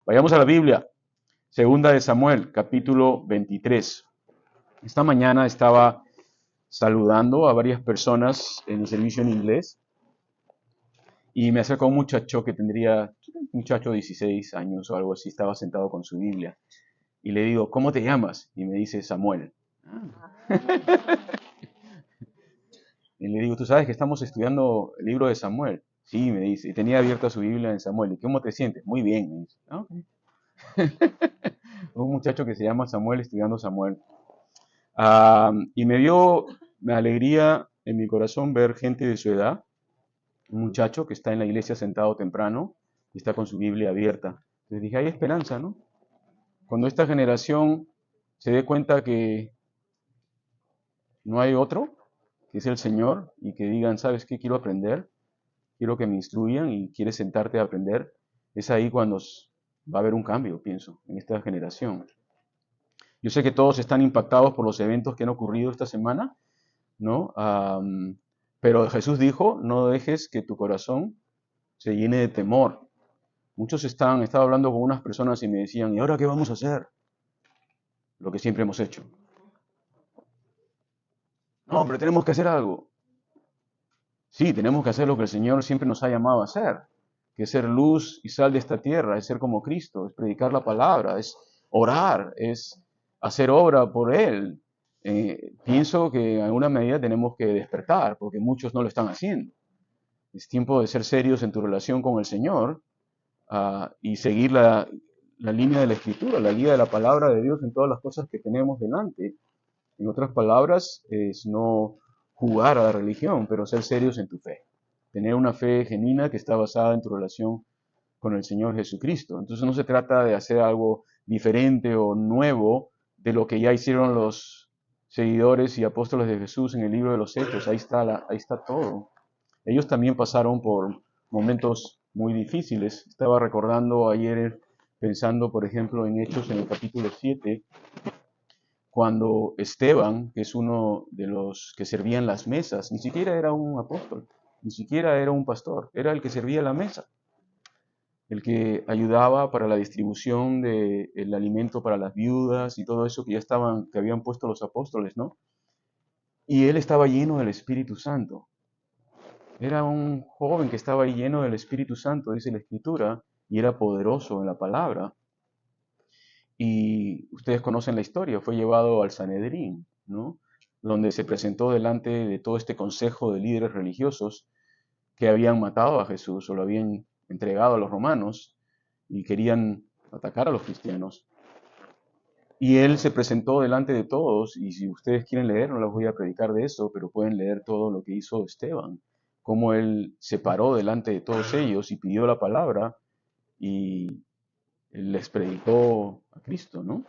Vayamos a la Biblia. Segunda de Samuel, capítulo 23. Esta mañana estaba saludando a varias personas en el servicio en inglés y me acercó un muchacho que tendría, un muchacho de 16 años o algo así, estaba sentado con su Biblia. Y le digo, ¿cómo te llamas? Y me dice Samuel. Y le digo, ¿tú sabes que estamos estudiando el libro de Samuel? Sí, me dice, y tenía abierta su Biblia en Samuel. ¿Y cómo te sientes? Muy bien, me dice. "Ah, ok". Un muchacho que se llama Samuel estudiando Samuel. Y me alegría en mi corazón ver gente de su edad, un muchacho que está en la iglesia sentado temprano y está con su Biblia abierta. Entonces dije, hay esperanza, ¿no? Cuando esta generación se dé cuenta que no hay otro, que es el Señor, y que digan, ¿sabes qué? Quiero aprender, quiero que me instruyan y quieres sentarte a aprender, es ahí cuando va a haber un cambio, pienso, en esta generación. Yo sé que todos están impactados por los eventos que han ocurrido esta semana, ¿no? Pero Jesús dijo, no dejes que tu corazón se llene de temor. Estaba hablando con unas personas y me decían, ¿y ahora qué vamos a hacer? Lo que siempre hemos hecho. No, hombre, tenemos que hacer algo. Sí, tenemos que hacer lo que el Señor siempre nos ha llamado a hacer, que es ser luz y sal de esta tierra, es ser como Cristo, es predicar la palabra, es orar, es hacer obra por Él. Pienso que en alguna medida tenemos que despertar, porque muchos no lo están haciendo. Es tiempo de ser serios en tu relación con el Señor y seguir la línea de la Escritura, la guía de la palabra de Dios en todas las cosas que tenemos delante. En otras palabras, es no jugar a la religión, pero ser serios en tu fe. Tener una fe genuina que está basada en tu relación con el Señor Jesucristo. Entonces no se trata de hacer algo diferente o nuevo de lo que ya hicieron los seguidores y apóstoles de Jesús en el libro de los Hechos. Ahí está todo. Ellos también pasaron por momentos muy difíciles. Estaba recordando ayer, pensando, por ejemplo, en Hechos en el capítulo 7, cuando Esteban, que es uno de los que servían las mesas, ni siquiera era un apóstol, ni siquiera era un pastor, era el que servía la mesa, el que ayudaba para la distribución del alimento para las viudas y todo eso que habían puesto los apóstoles, ¿no? Y él estaba lleno del Espíritu Santo. Era un joven que estaba ahí lleno del Espíritu Santo, dice la Escritura, y era poderoso en la palabra. Y ustedes conocen la historia, fue llevado al Sanedrín, ¿no? Donde se presentó delante de todo este consejo de líderes religiosos que habían matado a Jesús o lo habían entregado a los romanos y querían atacar a los cristianos. Y él se presentó delante de todos, y si ustedes quieren leer, no les voy a predicar de eso, pero pueden leer todo lo que hizo Esteban, cómo él se paró delante de todos ellos y pidió la palabra y les predicó a Cristo, ¿no?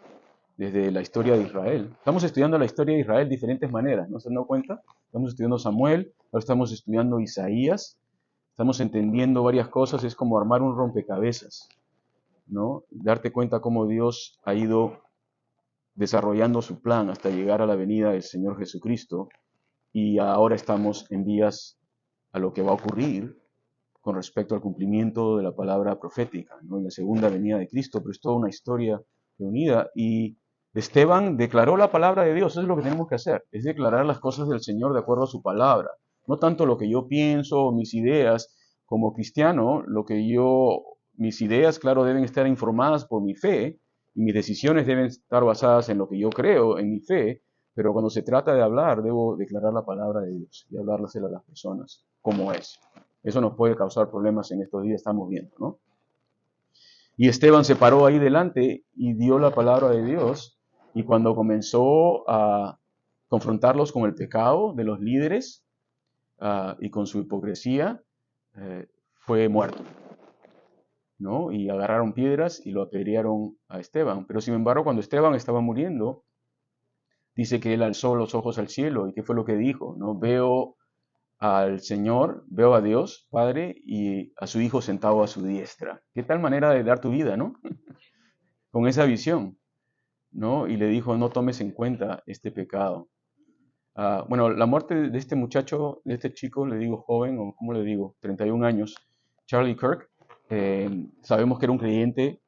Desde la historia de Israel. Estamos estudiando la historia de Israel de diferentes maneras, ¿no se han dado cuenta? Estamos estudiando Samuel, ahora estamos estudiando Isaías, estamos entendiendo varias cosas, es como armar un rompecabezas, ¿no? Darte cuenta cómo Dios ha ido desarrollando su plan hasta llegar a la venida del Señor Jesucristo y ahora estamos en vías a lo que va a ocurrir con respecto al cumplimiento de la palabra profética, ¿no? En la segunda venida de Cristo, pero es toda una historia reunida. Y Esteban declaró la palabra de Dios, eso es lo que tenemos que hacer, es declarar las cosas del Señor de acuerdo a su palabra. No tanto lo que yo pienso o mis ideas como cristiano, mis ideas, claro, deben estar informadas por mi fe y mis decisiones deben estar basadas en lo que yo creo, en mi fe, pero cuando se trata de hablar, debo declarar la palabra de Dios y hablársela a las personas como es. Eso nos puede causar problemas en estos días, estamos viendo, ¿no? Y Esteban se paró ahí delante y dio la palabra de Dios, y cuando comenzó a confrontarlos con el pecado de los líderes y con su hipocresía, fue muerto, ¿no? Y agarraron piedras y lo apedrearon a Esteban. Pero sin embargo, cuando Esteban estaba muriendo, dice que él alzó los ojos al cielo. ¿Y qué fue lo que dijo? ¿No? Veo al Señor, veo a Dios, Padre, y a su Hijo sentado a su diestra. ¿Qué tal manera de dar tu vida, no? Con esa visión, ¿no? Y le dijo, no tomes en cuenta este pecado. Bueno, la muerte de este muchacho, de este chico, le digo joven, o ¿cómo le digo? 31 años, Charlie Kirk, sabemos que era un creyente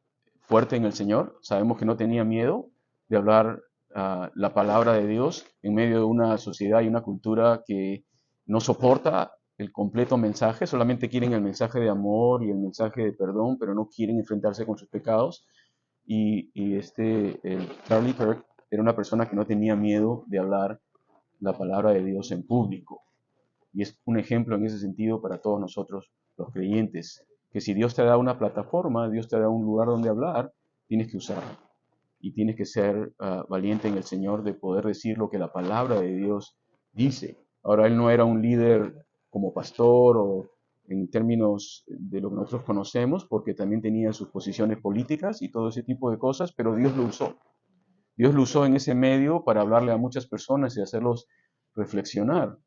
fuerte en el Señor. Sabemos que no tenía miedo de hablar la palabra de Dios en medio de una sociedad y una cultura que no soporta el completo mensaje, solamente quieren el mensaje de amor y el mensaje de perdón, pero no quieren enfrentarse con sus pecados. El Charlie Kirk era una persona que no tenía miedo de hablar la palabra de Dios en público. Y es un ejemplo en ese sentido para todos nosotros, los creyentes, que si Dios te da una plataforma, Dios te da un lugar donde hablar, tienes que usarlo. Y tienes que ser valiente en el Señor de poder decir lo que la palabra de Dios dice. Ahora, él no era un líder como pastor o en términos de lo que nosotros conocemos, porque también tenía sus posiciones políticas y todo ese tipo de cosas, pero Dios lo usó. Dios lo usó en ese medio para hablarle a muchas personas y hacerlos reflexionar.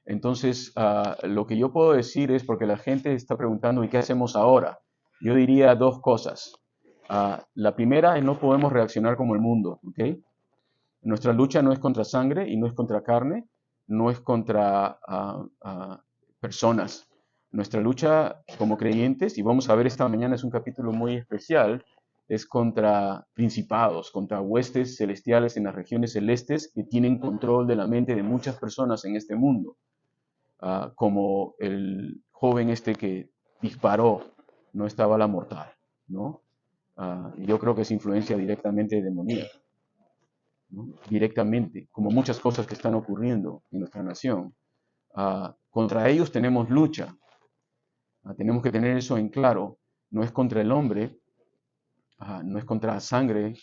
Entonces, lo que yo puedo decir es, porque la gente está preguntando, ¿y qué hacemos ahora? Yo diría dos cosas. La primera es no podemos reaccionar como el mundo, ¿ok? Nuestra lucha no es contra sangre y no es contra carne, no es contra personas. Nuestra lucha como creyentes, y vamos a ver esta mañana, es un capítulo muy especial, es contra principados, contra huestes celestiales en las regiones celestes que tienen control de la mente de muchas personas en este mundo. Como el joven este que disparó, no esta bala mortal, ¿no? Yo creo que es influencia directamente demoníaca, ¿no? Directamente, como muchas cosas que están ocurriendo en nuestra nación. Contra ellos tenemos lucha, tenemos que tener eso en claro, no es contra el hombre, no es contra sangre,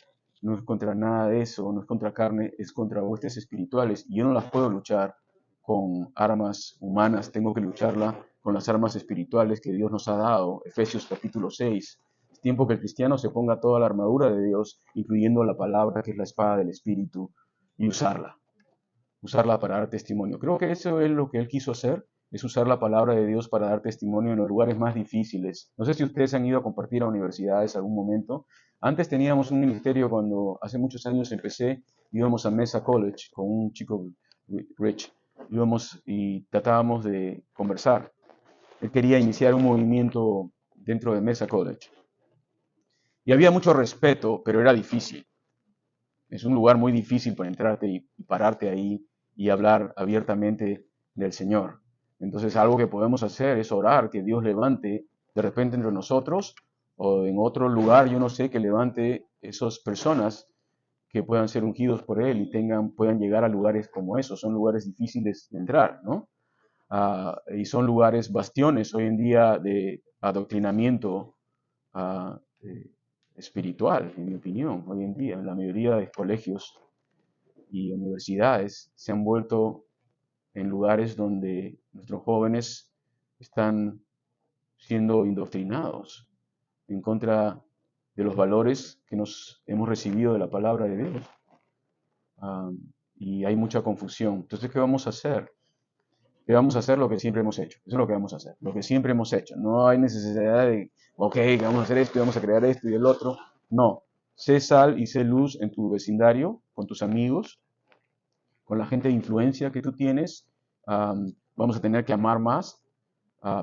no es contra nada de eso, no es contra carne, es contra huestes espirituales. Y yo no las puedo luchar con armas humanas, tengo que lucharla con las armas espirituales que Dios nos ha dado. Efesios capítulo 6. Es tiempo que el cristiano se ponga toda la armadura de Dios, incluyendo la palabra que es la espada del Espíritu, y usarla para dar testimonio. Creo que eso es lo que él quiso hacer, es usar la palabra de Dios para dar testimonio en los lugares más difíciles. No sé si ustedes han ido a compartir a universidades algún momento. Antes teníamos un ministerio cuando hace muchos años empecé, íbamos a Mesa College con un chico Rich, íbamos y tratábamos de conversar. Él quería iniciar un movimiento dentro de Mesa College. Y había mucho respeto, pero era difícil. Es un lugar muy difícil para entrarte y pararte ahí y hablar abiertamente del Señor. Entonces algo que podemos hacer es orar, que Dios levante de repente entre nosotros o en otro lugar, yo no sé, que levante esas personas que puedan ser ungidos por Él y puedan llegar a lugares como esos. Son lugares difíciles de entrar, ¿no? Y son lugares bastiones hoy en día de adoctrinamiento espiritual, en mi opinión, hoy en día. La mayoría de colegios y universidades se han vuelto en lugares donde nuestros jóvenes están siendo indoctrinados en contra de los valores que nos hemos recibido de la palabra de Dios. Y hay mucha confusión. Entonces, ¿qué vamos a hacer? ¿Qué vamos a hacer? Lo que siempre hemos hecho. Eso es lo que vamos a hacer. Lo que siempre hemos hecho. No hay necesidad de, ok, que vamos a hacer esto y vamos a crear esto y el otro. No. Sé sal y sé luz en tu vecindario, con tus amigos, con la gente de influencia que tú tienes. Vamos a tener que amar más,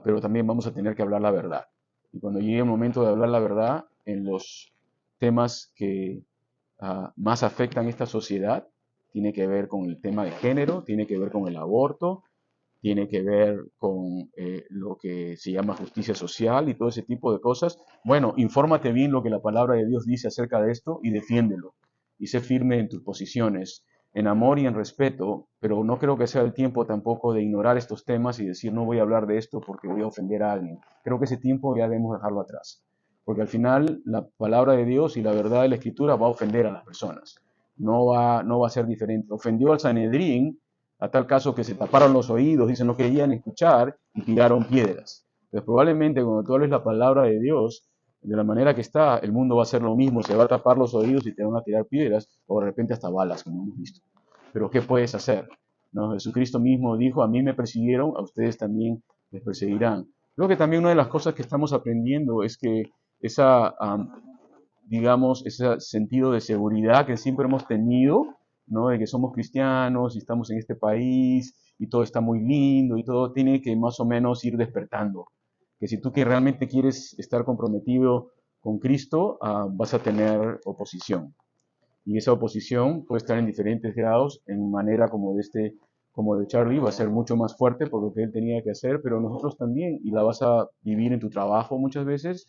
pero también vamos a tener que hablar la verdad. Y cuando llegue el momento de hablar la verdad en los temas que más afectan a esta sociedad, tiene que ver con el tema de género, tiene que ver con el aborto, tiene que ver con lo que se llama justicia social y todo ese tipo de cosas. Bueno, infórmate bien lo que la palabra de Dios dice acerca de esto y defiéndelo. Y sé firme en tus posiciones, en amor y en respeto, pero no creo que sea el tiempo tampoco de ignorar estos temas y decir no voy a hablar de esto porque voy a ofender a alguien. Creo que ese tiempo ya debemos dejarlo atrás. Porque al final la palabra de Dios y la verdad de la Escritura va a ofender a las personas. No va a ser diferente. Ofendió al Sanedrín a tal caso que se taparon los oídos, dicen no querían escuchar y tiraron piedras. Pues probablemente cuando tú hables la palabra de Dios, de la manera que está, el mundo va a hacer lo mismo, se va a tapar los oídos y te van a tirar piedras o de repente hasta balas, como hemos visto. Pero ¿qué puedes hacer? ¿No? Jesucristo mismo dijo, a mí me persiguieron, a ustedes también les perseguirán. Creo que también una de las cosas que estamos aprendiendo es que digamos, ese sentido de seguridad que siempre hemos tenido, ¿no? De que somos cristianos y estamos en este país y todo está muy lindo y todo tiene que más o menos ir despertando. Que si tú que realmente quieres estar comprometido con Cristo, vas a tener oposición. Y esa oposición puede estar en diferentes grados, en manera como de Charlie, va a ser mucho más fuerte por lo que él tenía que hacer, pero nosotros también, y la vas a vivir en tu trabajo muchas veces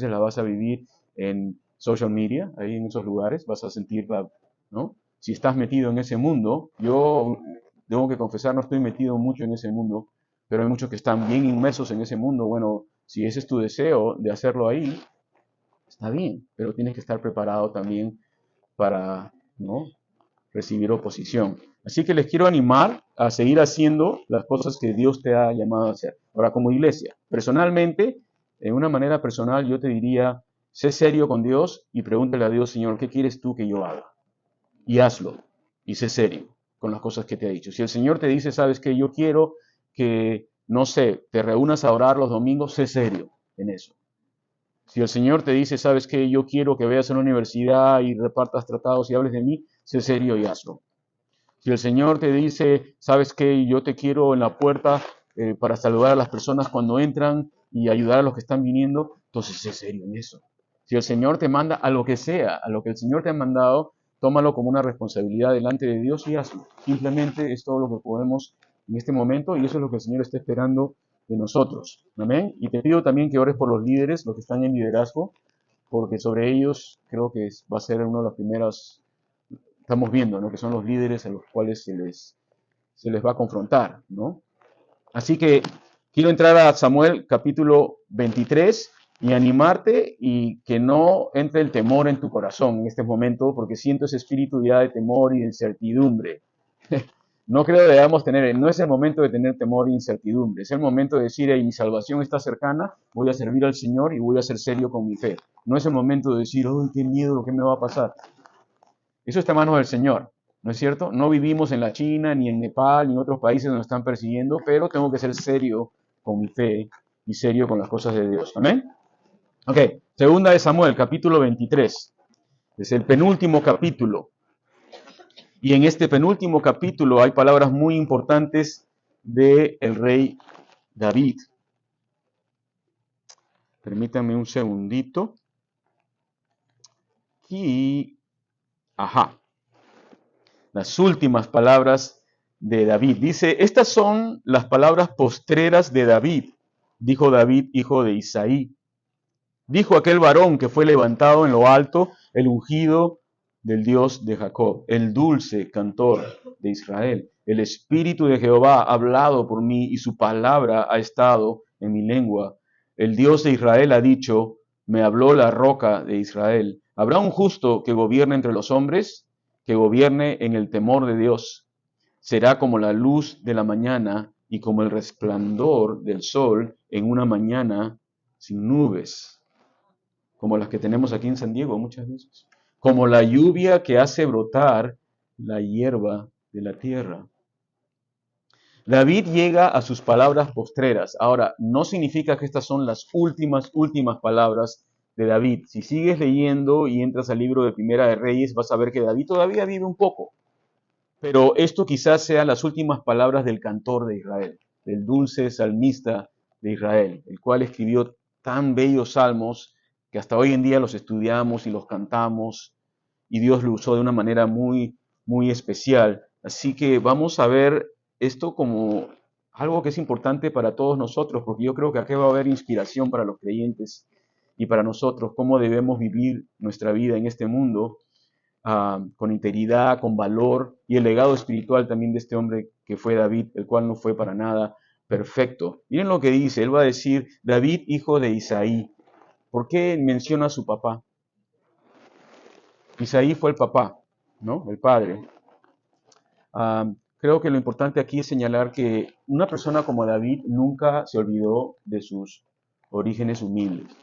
la vas a vivir en social media, ahí en esos lugares, vas a sentirla, ¿no? Si estás metido en ese mundo, yo tengo que confesar, no estoy metido mucho en ese mundo, pero hay muchos que están bien inmersos en ese mundo. Bueno, si ese es tu deseo de hacerlo ahí, está bien, pero tienes que estar preparado también para, ¿no?, recibir oposición. Así que les quiero animar a seguir haciendo las cosas que Dios te ha llamado a hacer. Ahora, como iglesia, personalmente, de una manera personal, yo te diría, sé serio con Dios y pregúntale a Dios, Señor, ¿qué quieres tú que yo haga? Y hazlo, y sé serio con las cosas que te ha dicho. Si el Señor te dice, sabes que yo quiero que, no sé, te reúnas a orar los domingos, sé serio en eso. Si el Señor te dice, sabes que yo quiero que vayas a la universidad y repartas tratados y hables de mí, sé serio y hazlo. Si el Señor te dice, sabes que yo te quiero en la puerta para saludar a las personas cuando entran y ayudar a los que están viniendo, entonces sé serio en eso. Si el Señor te manda a lo que sea, a lo que el Señor te ha mandado, tómalo como una responsabilidad delante de Dios y hazlo. Simplemente es todo lo que podemos en este momento y eso es lo que el Señor está esperando de nosotros. Amén. Y te pido también que ores por los líderes, los que están en liderazgo, porque sobre ellos creo que va a ser una de las primeras, estamos viendo, ¿no?, que son los líderes a los cuales se les va a confrontar, ¿no? Así que quiero entrar a Samuel capítulo 23 y animarte y que no entre el temor en tu corazón en este momento, porque siento ese espíritu ya de temor y de incertidumbre. No creo que debamos tener, no es el momento de tener temor e incertidumbre, es el momento de decir, mi salvación está cercana, voy a servir al Señor y voy a ser serio con mi fe. No es el momento de decir, ¡ay, qué miedo, qué me va a pasar! Eso está en manos del Señor, ¿no es cierto? No vivimos en la China, ni en Nepal, ni en otros países donde nos están persiguiendo, pero tengo que ser serio con mi fe y serio con las cosas de Dios. ¿Amén? Ok, segunda de Samuel, capítulo 23. Es el penúltimo capítulo. Y en este penúltimo capítulo hay palabras muy importantes del rey David. Permítanme un segundito. Y, ajá, las últimas palabras de David. Dice, estas son las palabras postreras de David, dijo David, hijo de Isaí. Dijo aquel varón que fue levantado en lo alto, el ungido del Dios de Jacob, el dulce cantor de Israel. El Espíritu de Jehová ha hablado por mí y su palabra ha estado en mi lengua. El Dios de Israel ha dicho, me habló la roca de Israel. ¿Habrá un justo que gobierne entre los hombres? Que gobierne en el temor de Dios. Será como la luz de la mañana y como el resplandor del sol en una mañana sin nubes, como las que tenemos aquí en San Diego muchas veces, como la lluvia que hace brotar la hierba de la tierra. David llega a sus palabras postreras. Ahora, no significa que estas son las últimas palabras de David. Si sigues leyendo y entras al libro de Primera de Reyes, vas a ver que David todavía vive un poco. Pero esto quizás sean las últimas palabras del cantor de Israel, del dulce salmista de Israel, el cual escribió tan bellos salmos que hasta hoy en día los estudiamos y los cantamos, y Dios lo usó de una manera muy, muy especial. Así que vamos a ver esto como algo que es importante para todos nosotros, porque yo creo que aquí va a haber inspiración para los creyentes y para nosotros, cómo debemos vivir nuestra vida en este mundo con integridad, con valor, y el legado espiritual también de este hombre que fue David, el cual no fue para nada perfecto. Miren lo que dice, él va a decir, David, hijo de Isaí. ¿Por qué menciona a su papá? Isaí fue el papá, ¿no? El padre. Creo que lo importante aquí es señalar que una persona como David nunca se olvidó de sus orígenes humildes.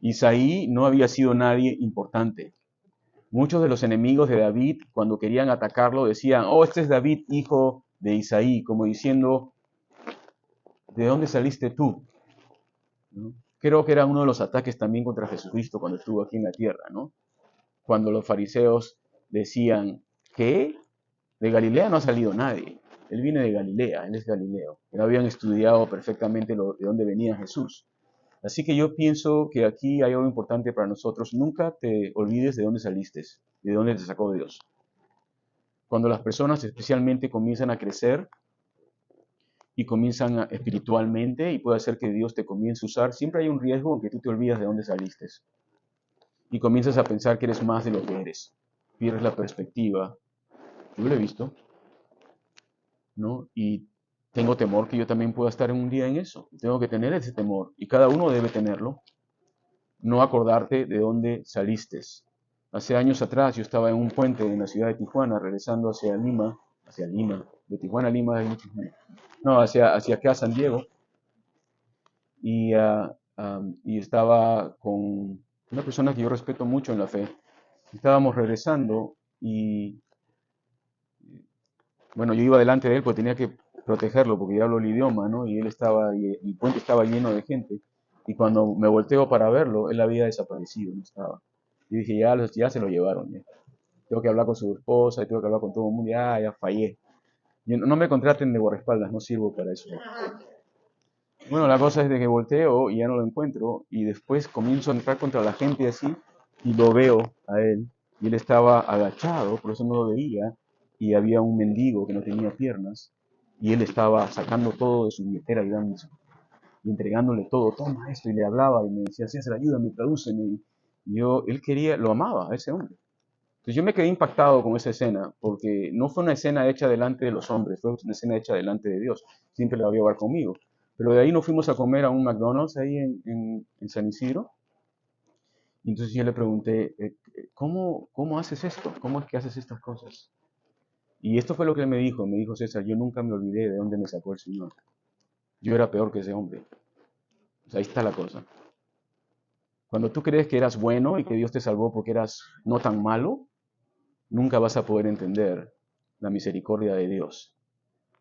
Isaí no había sido nadie importante. Muchos de los enemigos de David, cuando querían atacarlo, decían, oh, este es David, hijo de Isaí, como diciendo, ¿de dónde saliste tú? ¿No? Creo que era uno de los ataques también contra Jesucristo cuando estuvo aquí en la tierra, ¿no? Cuando los fariseos decían, ¿qué? De Galilea no ha salido nadie. Él viene de Galilea, él es Galileo. No habían estudiado perfectamente de dónde venía Jesús. Así que yo pienso que aquí hay algo importante para nosotros. Nunca te olvides de dónde saliste, de dónde te sacó Dios. Cuando las personas especialmente comienzan a crecer y comienzan espiritualmente y puede hacer que Dios te comience a usar, siempre hay un riesgo en que tú te olvidas de dónde saliste y comienzas a pensar que eres más de lo que eres. Pierdes la perspectiva. Yo lo he visto, ¿no? Y tengo temor que yo también pueda estar en un día en eso. Tengo que tener ese temor y cada uno debe tenerlo. No acordarte de dónde saliste. Hace años atrás yo estaba en un puente en la ciudad de Tijuana regresando hacia Lima, de Tijuana a Lima hay muchos, no, hacia acá a San Diego y, y estaba con una persona que yo respeto mucho en la fe. Estábamos regresando y bueno, yo iba delante de él porque tenía que protegerlo porque yo hablo el idioma, ¿no? Y él estaba, y el puente estaba lleno de gente. Y cuando me volteo para verlo, él había desaparecido, no estaba. Y dije, ya se lo llevaron, ya. Tengo que hablar con su esposa, y tengo que hablar con todo el mundo, ya fallé. No me contraten de guardaespaldas, no sirvo para eso. Bueno, la cosa es de que volteo y ya no lo encuentro, y después comienzo a entrar contra la gente así, y lo veo a él, y él estaba agachado, por eso no lo veía, y había un mendigo que no tenía piernas, y él estaba sacando todo de su billetera y entregándole todo, toma esto, y le hablaba, y me decía, César, ayúdame, tradúceme, y él quería, lo amaba a ese hombre. Entonces yo me quedé impactado con esa escena, porque no fue una escena hecha delante de los hombres, fue una escena hecha delante de Dios. Siempre la voy a llevar conmigo. Pero de ahí nos fuimos a comer a un McDonald's ahí en San Isidro. Y entonces yo le pregunté, ¿cómo haces esto? ¿Cómo es que haces estas cosas? Y esto fue lo que él me dijo. Me dijo, César, yo nunca me olvidé de dónde me sacó el Señor. Yo era peor que ese hombre. O sea, ahí está la cosa. Cuando tú crees que eras bueno y que Dios te salvó porque eras no tan malo, nunca vas a poder entender la misericordia de Dios.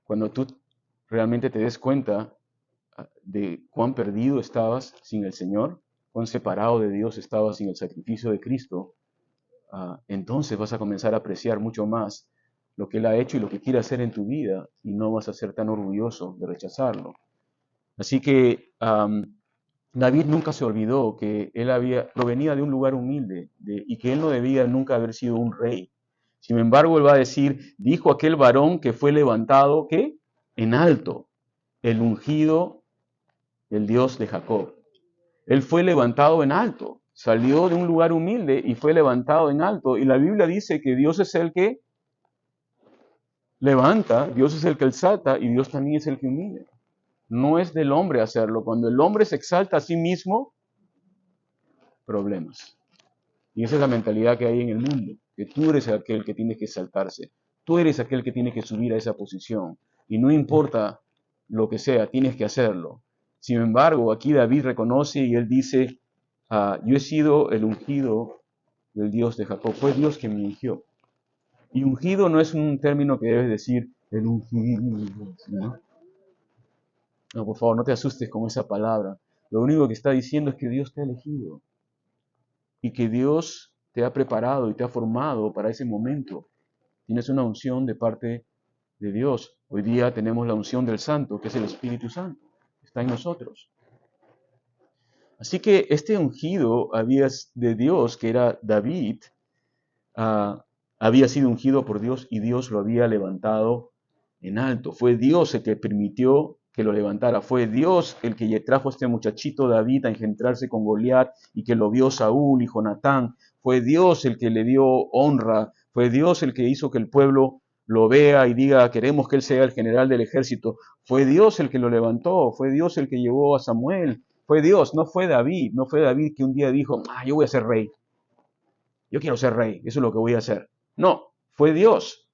Cuando tú realmente te des cuenta de cuán perdido estabas sin el Señor, cuán separado de Dios estabas sin el sacrificio de Cristo, entonces vas a comenzar a apreciar mucho más lo que Él ha hecho y lo que quiere hacer en tu vida y no vas a ser tan orgulloso de rechazarlo. Así que David nunca se olvidó que provenía de un lugar humilde y que él no debía nunca haber sido un rey. Sin embargo, él va a decir, dijo aquel varón que fue levantado, ¿qué? En alto, el ungido, el Dios de Jacob. Él fue levantado en alto, salió de un lugar humilde y fue levantado en alto. Y la Biblia dice que Dios es el que levanta, Dios es el que exalta y Dios también es el que humilla. No es del hombre hacerlo. Cuando el hombre se exalta a sí mismo, problemas. Y esa es la mentalidad que hay en el mundo, que tú eres aquel que tiene que exaltarse, tú eres aquel que tiene que subir a esa posición. Y no importa lo que sea, tienes que hacerlo. Sin embargo, aquí David reconoce y él dice, yo he sido el ungido del Dios de Jacob. Fue Dios quien me ungió. Y ungido no es un término que debes decir, el ungido, ¿no? No, por favor, no te asustes con esa palabra. Lo único que está diciendo es que Dios te ha elegido y que Dios te ha preparado y te ha formado para ese momento. Tienes una unción de parte de Dios. Hoy día tenemos la unción del Santo, que es el Espíritu Santo. Está en nosotros. Así que este ungido de Dios, que era David, había sido ungido por Dios y Dios lo había levantado en alto. Fue Dios el que permitió que lo levantara. Fue Dios el que trajo a este muchachito David a engendrarse con Goliat y que lo vio Saúl y Jonatán. Fue Dios el que le dio honra. Fue Dios el que hizo que el pueblo lo vea y diga, queremos que él sea el general del ejército. Fue Dios el que lo levantó. Fue Dios el que llevó a Samuel. Fue Dios, no fue David. No fue David que un día dijo, yo voy a ser rey. Yo quiero ser rey. Eso es lo que voy a hacer. No, fue Dios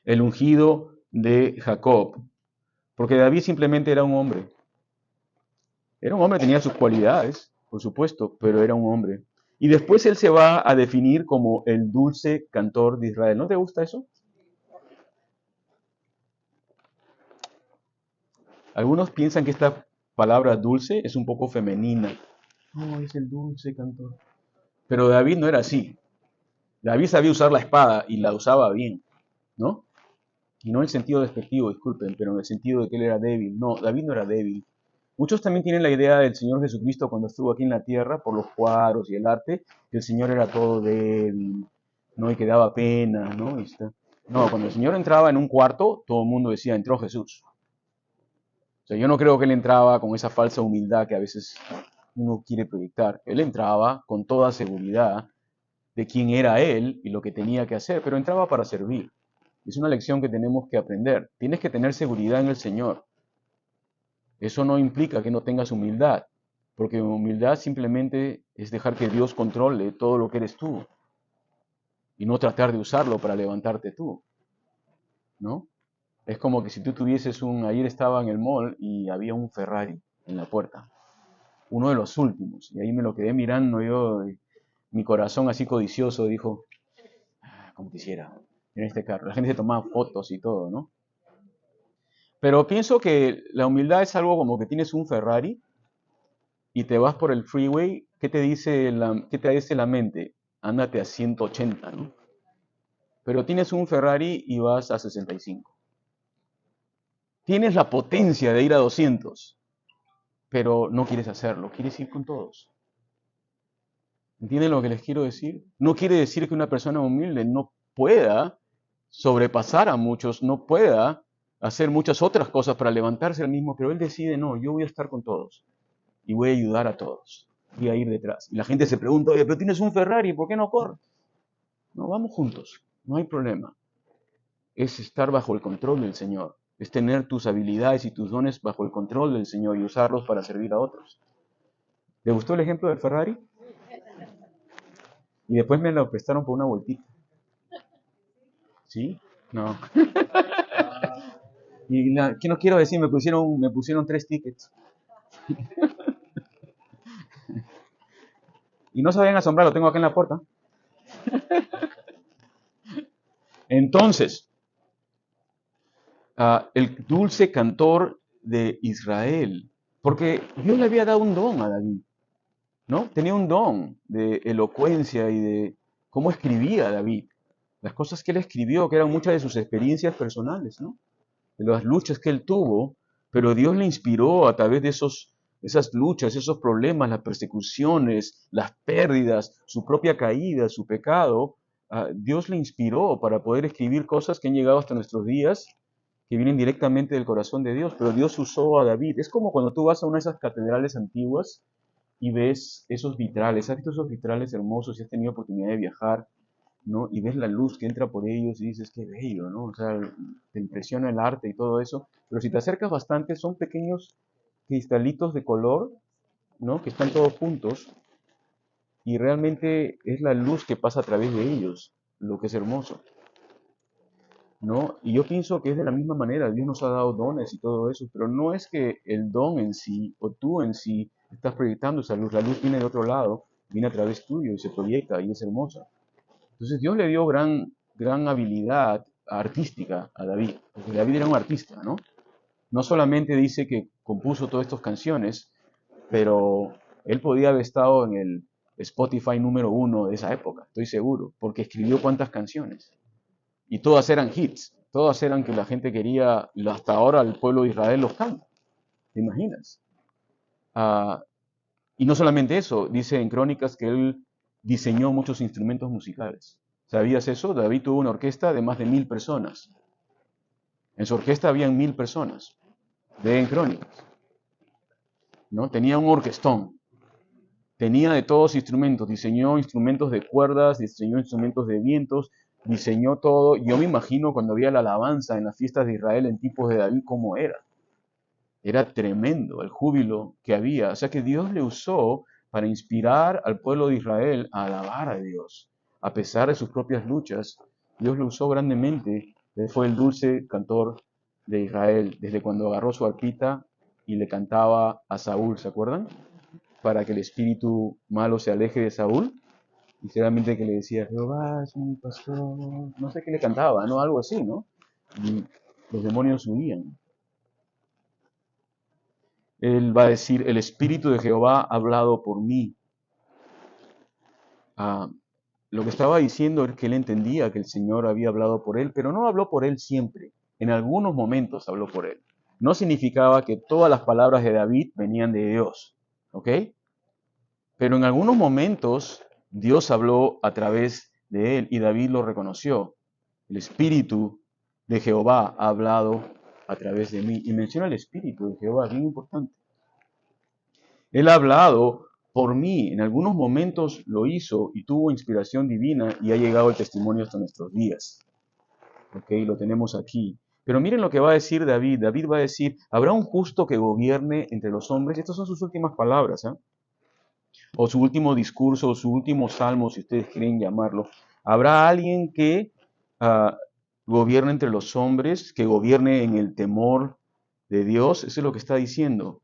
el ungido de Jacob. Porque David simplemente era un hombre. Era un hombre, tenía sus cualidades, por supuesto, pero era un hombre. Y después él se va a definir como el dulce cantor de Israel. ¿No te gusta eso? Algunos piensan que esta palabra dulce es un poco femenina. No, es el dulce cantor. Pero David no era así. David sabía usar la espada y la usaba bien, ¿no? Y no en el sentido despectivo, disculpen, pero en el sentido de que él era débil. No, David no era débil. Muchos también tienen la idea del Señor Jesucristo cuando estuvo aquí en la tierra, por los cuadros y el arte, que el Señor era todo débil, ¿no? Y que daba pena, ¿no? No, cuando el Señor entraba en un cuarto, todo el mundo decía, entró Jesús. O sea, yo no creo que él entraba con esa falsa humildad que a veces uno quiere proyectar. Él entraba con toda seguridad de quién era él y lo que tenía que hacer, pero entraba para servir. Es una lección que tenemos que aprender. Tienes que tener seguridad en el Señor. Eso no implica que no tengas humildad, porque humildad simplemente es dejar que Dios controle todo lo que eres tú y no tratar de usarlo para levantarte tú, ¿no? Es como que si tú tuvieses ayer estaba en el mall y había un Ferrari en la puerta, uno de los últimos, y ahí me lo quedé mirando yo, y mi corazón así codicioso dijo, como quisiera, en este carro. La gente se tomaba fotos y todo, ¿no? Pero pienso que la humildad es algo como que tienes un Ferrari y te vas por el freeway, qué te dice la mente? Ándate a 180, ¿no? Pero tienes un Ferrari y vas a 65. Tienes la potencia de ir a 200, pero no quieres hacerlo, quieres ir con todos. ¿Entienden lo que les quiero decir? No quiere decir que una persona humilde no pueda sobrepasar a muchos, no pueda hacer muchas otras cosas para levantarse al mismo, pero él decide, no, yo voy a estar con todos y voy a ayudar a todos, voy a ir detrás. Y la gente se pregunta, oye, pero tienes un Ferrari, ¿por qué no corres? No, vamos juntos, no hay problema. Es estar bajo el control del Señor, es tener tus habilidades y tus dones bajo el control del Señor y usarlos para servir a otros. ¿Le gustó el ejemplo del Ferrari? Y después me lo prestaron por una vueltita. ¿Sí? No. Y ¿qué no quiero decir? Me pusieron 3 tickets. Y no se vayan a asombrar, lo tengo acá en la puerta. Entonces, el dulce cantor de Israel, porque Dios le había dado un don a David, ¿no? Tenía un don de elocuencia y de cómo escribía David. Las cosas que él escribió, que eran muchas de sus experiencias personales, ¿no? De las luchas que él tuvo, pero Dios le inspiró a través de esas luchas, esos problemas, las persecuciones, las pérdidas, su propia caída, su pecado. Dios le inspiró para poder escribir cosas que han llegado hasta nuestros días, que vienen directamente del corazón de Dios, pero Dios usó a David. Es como cuando tú vas a una de esas catedrales antiguas y ves esos vitrales. ¿Has visto esos vitrales hermosos si has tenido oportunidad de viajar? ¿No? Y ves la luz que entra por ellos y dices, qué bello, ¿no? O sea, te impresiona el arte y todo eso, pero si te acercas bastante, son pequeños cristalitos de color, ¿no? Que están todos juntos y realmente es la luz que pasa a través de ellos, lo que es hermoso, ¿no? Y yo pienso que es de la misma manera, Dios nos ha dado dones y todo eso, pero no es que el don en sí o tú en sí estás proyectando esa luz, la luz viene de otro lado, viene a través tuyo y se proyecta y es hermosa. Entonces Dios le dio gran habilidad artística a David, porque David era un artista, ¿no? No solamente dice que compuso todas estas canciones, pero él podía haber estado en el Spotify número 1 de esa época, estoy seguro, porque escribió cuántas canciones. Y todas eran hits, todas eran que la gente quería, y hasta ahora el pueblo de Israel los canta, ¿te imaginas? Ah, y no solamente eso, dice en Crónicas que él diseñó muchos instrumentos musicales. ¿Sabías eso? David tuvo una orquesta de más de 1000 personas. En su orquesta habían 1000 personas. De en Crónicas, ¿no? Tenía un orquestón. Tenía de todos instrumentos. Diseñó instrumentos de cuerdas, diseñó instrumentos de vientos, diseñó todo. Yo me imagino cuando había la alabanza en las fiestas de Israel en tiempos de David, cómo era. Era tremendo el júbilo que había. O sea que Dios le usó para inspirar al pueblo de Israel a alabar a Dios. A pesar de sus propias luchas, Dios lo usó grandemente. Él fue el dulce cantor de Israel, desde cuando agarró su arpita y le cantaba a Saúl, ¿se acuerdan? Para que el espíritu malo se aleje de Saúl. Y seguramente que le decía, Jehová es mi pastor. No sé qué le cantaba, ¿no? Algo así, ¿no? Y los demonios huían. Él va a decir, el Espíritu de Jehová ha hablado por mí. Ah, lo que estaba diciendo es que él entendía que el Señor había hablado por él, pero no habló por él siempre. En algunos momentos habló por él. no significaba que todas las palabras de David venían de Dios. ¿Ok? Pero en algunos momentos Dios habló a través de él y David lo reconoció. El Espíritu de Jehová ha hablado a través de mí. Y menciona el Espíritu de Jehová, bien importante. Él ha hablado por mí. En algunos momentos lo hizo y tuvo inspiración divina y ha llegado el testimonio hasta nuestros días. ¿Ok? Lo tenemos aquí. Pero miren lo que va a decir David. David va a decir, habrá un justo que gobierne entre los hombres. Estas son sus últimas palabras, ¿eh? O su último discurso, o su último salmo, si ustedes quieren llamarlo. Habrá alguien que gobierne entre los hombres, que gobierne en el temor de Dios. Eso es lo que está diciendo.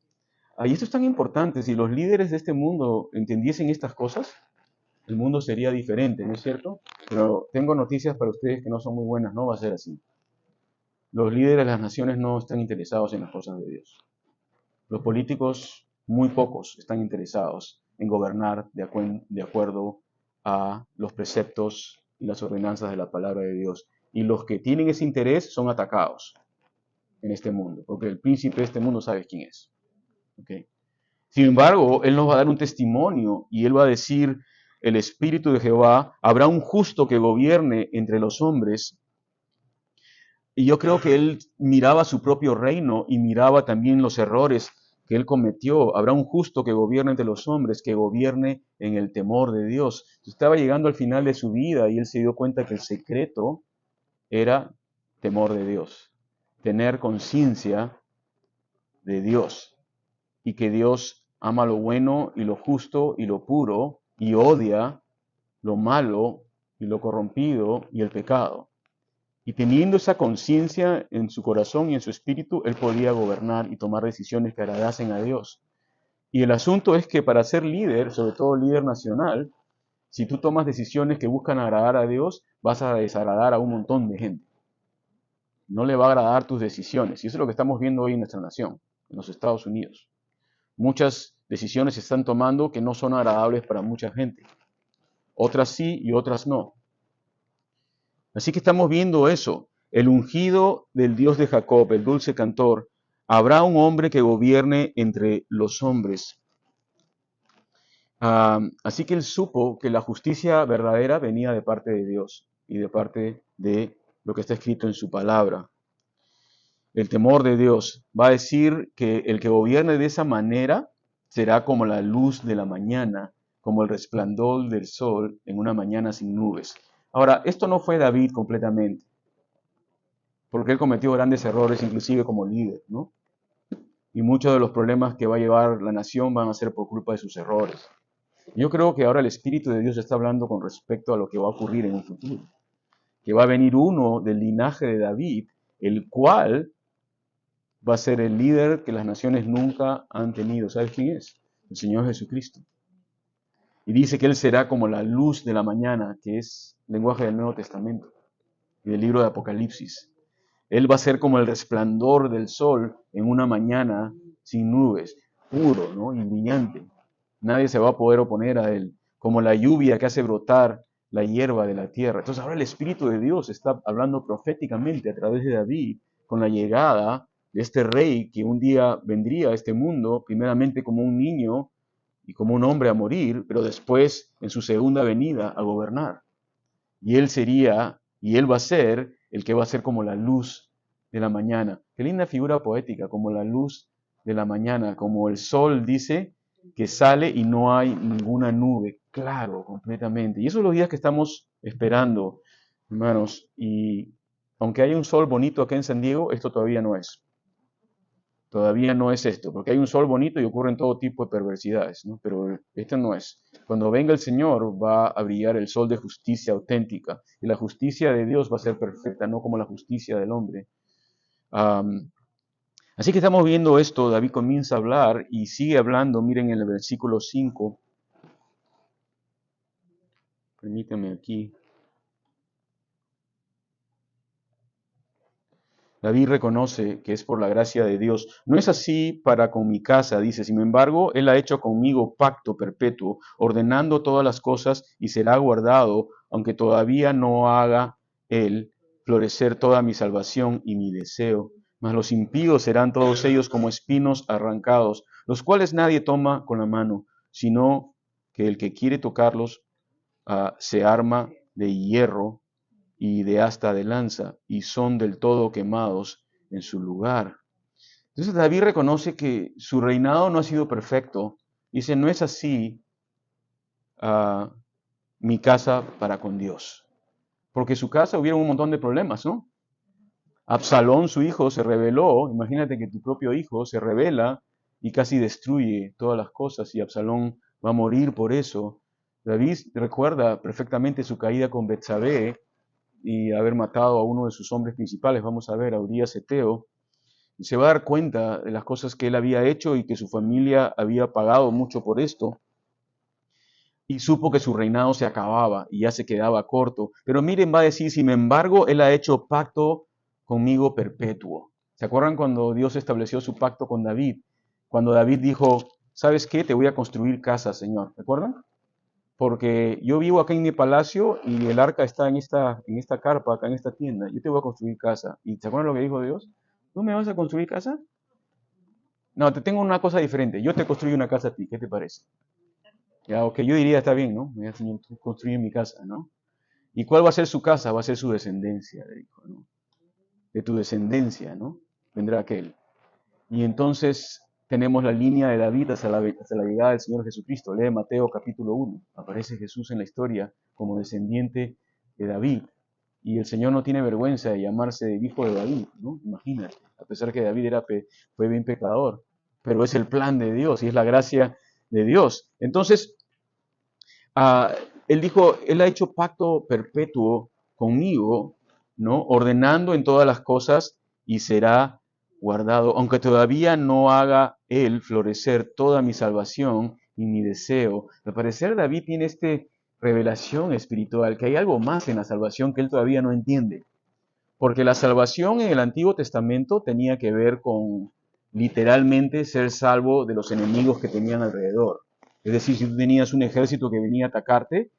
Y esto es tan importante. Si los líderes de este mundo entendiesen estas cosas, el mundo sería diferente, ¿no es cierto? Pero tengo noticias para ustedes que no son muy buenas, no va a ser así. Los líderes de las naciones no están interesados en las cosas de Dios. Los políticos, muy pocos, están interesados en gobernar de acuerdo a los preceptos y las ordenanzas de la palabra de Dios. Y los que tienen ese interés son atacados en este mundo, porque el príncipe de este mundo sabe quién es. ¿Okay? Sin embargo, Él nos va a dar un testimonio y Él va a decir, el Espíritu de Jehová, habrá un justo que gobierne entre los hombres. Y yo creo que Él miraba su propio reino y miraba también los errores que Él cometió. Habrá un justo que gobierne entre los hombres, que gobierne en el temor de Dios. Estaba llegando al final de su vida y Él se dio cuenta que el secreto era temor de Dios. Tener conciencia de Dios. Y que Dios ama lo bueno y lo justo y lo puro y odia lo malo y lo corrompido y el pecado. Y teniendo esa conciencia en su corazón y en su espíritu, él podía gobernar y tomar decisiones que agradasen a Dios. Y el asunto es que para ser líder, sobre todo líder nacional, si tú tomas decisiones que buscan agradar a Dios, vas a desagradar a un montón de gente. No le va a agradar tus decisiones. Y eso es lo que estamos viendo hoy en nuestra nación, en los Estados Unidos. Muchas decisiones se están tomando que no son agradables para mucha gente. Otras sí y otras no. Así que estamos viendo eso. El ungido del Dios de Jacob, el dulce cantor, habrá un hombre que gobierne entre los hombres. Así que él supo que la justicia verdadera venía de parte de Dios y de parte de lo que está escrito en su palabra. El temor de Dios va a decir que el que gobierne de esa manera será como la luz de la mañana, como el resplandor del sol en una mañana sin nubes. Ahora, esto no fue David completamente, porque él cometió grandes errores, inclusive como líder, ¿no? Y muchos de los problemas que va a llevar la nación van a ser por culpa de sus errores. Yo creo que ahora el Espíritu de Dios está hablando con respecto a lo que va a ocurrir en un futuro. Que va a venir uno del linaje de David, el cual va a ser el líder que las naciones nunca han tenido. ¿Sabes quién es? El Señor Jesucristo. Y dice que Él será como la luz de la mañana, que es lenguaje del Nuevo Testamento y del libro de Apocalipsis. Él va a ser como el resplandor del sol en una mañana sin nubes, puro, ¿no? Y brillante. Nadie se va a poder oponer a Él, como la lluvia que hace brotar la hierba de la tierra. Entonces ahora el Espíritu de Dios está hablando proféticamente a través de David con la llegada de este rey que un día vendría a este mundo, primeramente como un niño y como un hombre a morir, pero después en su segunda venida a gobernar. Y él sería, y él va a ser, el que va a ser como la luz de la mañana. Qué linda figura poética, como la luz de la mañana, como el sol dice que sale y no hay ninguna nube, claro, completamente. Y esos son los días que estamos esperando, hermanos. Y aunque hay un sol bonito acá en San Diego, esto todavía no es. Todavía no es esto, porque hay un sol bonito y ocurren todo tipo de perversidades, ¿no? Pero esto no es. Cuando venga el Señor va a brillar el sol de justicia auténtica y la justicia de Dios va a ser perfecta, no como la justicia del hombre. Así que estamos viendo esto, David comienza a hablar y sigue hablando, miren en el versículo 5. Permítanme aquí. David reconoce que es por la gracia de Dios. No es así para con mi casa, dice. Sin embargo, Él ha hecho conmigo pacto perpetuo, ordenando todas las cosas y será guardado, aunque todavía no haga Él florecer toda mi salvación y mi deseo. mas los impíos serán todos ellos como espinos arrancados, los cuales nadie toma con la mano, sino que el que quiere tocarlos se arma de hierro y de asta de lanza, y son del todo quemados en su lugar. Entonces David reconoce que su reinado no ha sido perfecto. Dice, no es así mi casa para con Dios. Porque su casa hubiera un montón de problemas, ¿no? Absalón, su hijo, se rebeló. Imagínate que tu propio hijo se rebela y casi destruye todas las cosas y Absalón va a morir por eso. David recuerda perfectamente su caída con Betsabé y haber matado a uno de sus hombres principales, vamos a ver, a Urías Eteo, y se va a dar cuenta de las cosas que él había hecho y que su familia había pagado mucho por esto, y supo que su reinado se acababa y ya se quedaba corto. Pero miren, va a decir, sin embargo, él ha hecho pacto conmigo perpetuo. ¿Se acuerdan cuando Dios estableció su pacto con David? Cuando David dijo, ¿sabes qué? Te voy a construir casa, Señor. ¿Se acuerdan? Porque yo vivo acá en mi palacio y el arca está en esta carpa, acá en esta tienda. Yo te voy a construir casa. ¿Y se acuerdan lo que dijo Dios? ¿Tú me vas a construir casa? No, te tengo una cosa diferente. Yo te construyo una casa a ti. ¿Qué te parece? Ya, ok, yo diría, está bien, ¿no? Mira, Señor, tú construye mi casa, ¿no? ¿Y cuál va a ser su casa? Va a ser su descendencia, le dijo, ¿no? De tu descendencia, ¿no? Vendrá aquel. Y entonces tenemos la línea de David hasta la llegada del Señor Jesucristo. Lee Mateo capítulo 1. Aparece Jesús en la historia como descendiente de David. Y el Señor no tiene vergüenza de llamarse el hijo de David, ¿no? Imagínate, a pesar que David fue bien pecador. Pero es el plan de Dios y es la gracia de Dios. Entonces, él dijo, él ha hecho pacto perpetuo conmigo, ¿no? Ordenando en todas las cosas y será guardado, aunque todavía no haga él florecer toda mi salvación y mi deseo. Al parecer David tiene esta revelación espiritual, que hay algo más en la salvación que él todavía no entiende. Porque la salvación en el Antiguo Testamento tenía que ver con literalmente ser salvo de los enemigos que tenían alrededor. Es decir, si tú tenías un ejército que venía a atacarte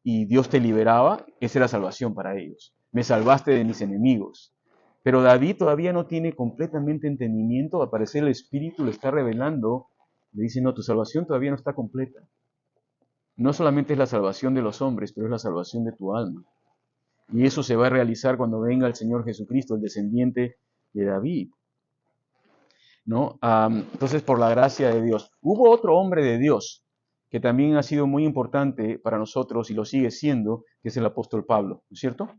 y Dios te liberaba, esa era salvación para ellos. Me salvaste de mis enemigos. Pero David todavía no tiene completamente entendimiento, al parecer el Espíritu le está revelando, le dice, no, tu salvación todavía no está completa. No solamente es la salvación de los hombres, pero es la salvación de tu alma. Y eso se va a realizar cuando venga el Señor Jesucristo, el descendiente de David, ¿no? Entonces, por la gracia de Dios. Hubo otro hombre de Dios que también ha sido muy importante para nosotros y lo sigue siendo, que es el apóstol Pablo, ¿no es cierto?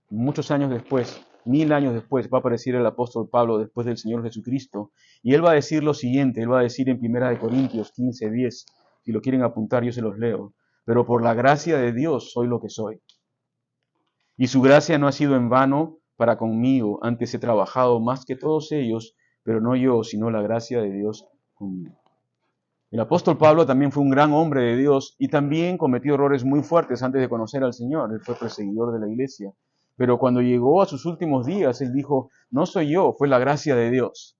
Muchos años después, 1000 años después, va a aparecer el apóstol Pablo después del Señor Jesucristo, y él va a decir lo siguiente, él va a decir en 1 Corintios 15:10, si lo quieren apuntar yo se los leo, pero por la gracia de Dios soy lo que soy. Y su gracia no ha sido en vano para conmigo, antes he trabajado más que todos ellos, pero no yo, sino la gracia de Dios conmigo. El apóstol Pablo también fue un gran hombre de Dios y también cometió errores muy fuertes antes de conocer al Señor. Él fue perseguidor de la iglesia. Pero cuando llegó a sus últimos días, él dijo, no soy yo, fue la gracia de Dios.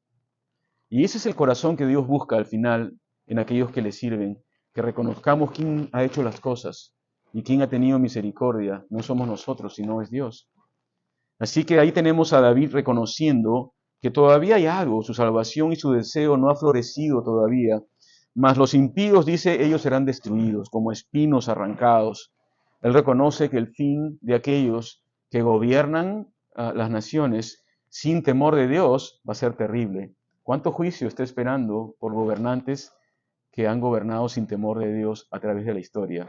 Y ese es el corazón que Dios busca al final en aquellos que le sirven, que reconozcamos quién ha hecho las cosas y quién ha tenido misericordia. No somos nosotros, sino es Dios. Así que ahí tenemos a David reconociendo que todavía hay algo, su salvación y su deseo no ha florecido todavía, mas los impíos, dice, ellos serán destruidos como espinos arrancados. Él reconoce que el fin de aquellos que gobiernan las naciones sin temor de Dios va a ser terrible. ¿Cuánto juicio está esperando por gobernantes que han gobernado sin temor de Dios a través de la historia?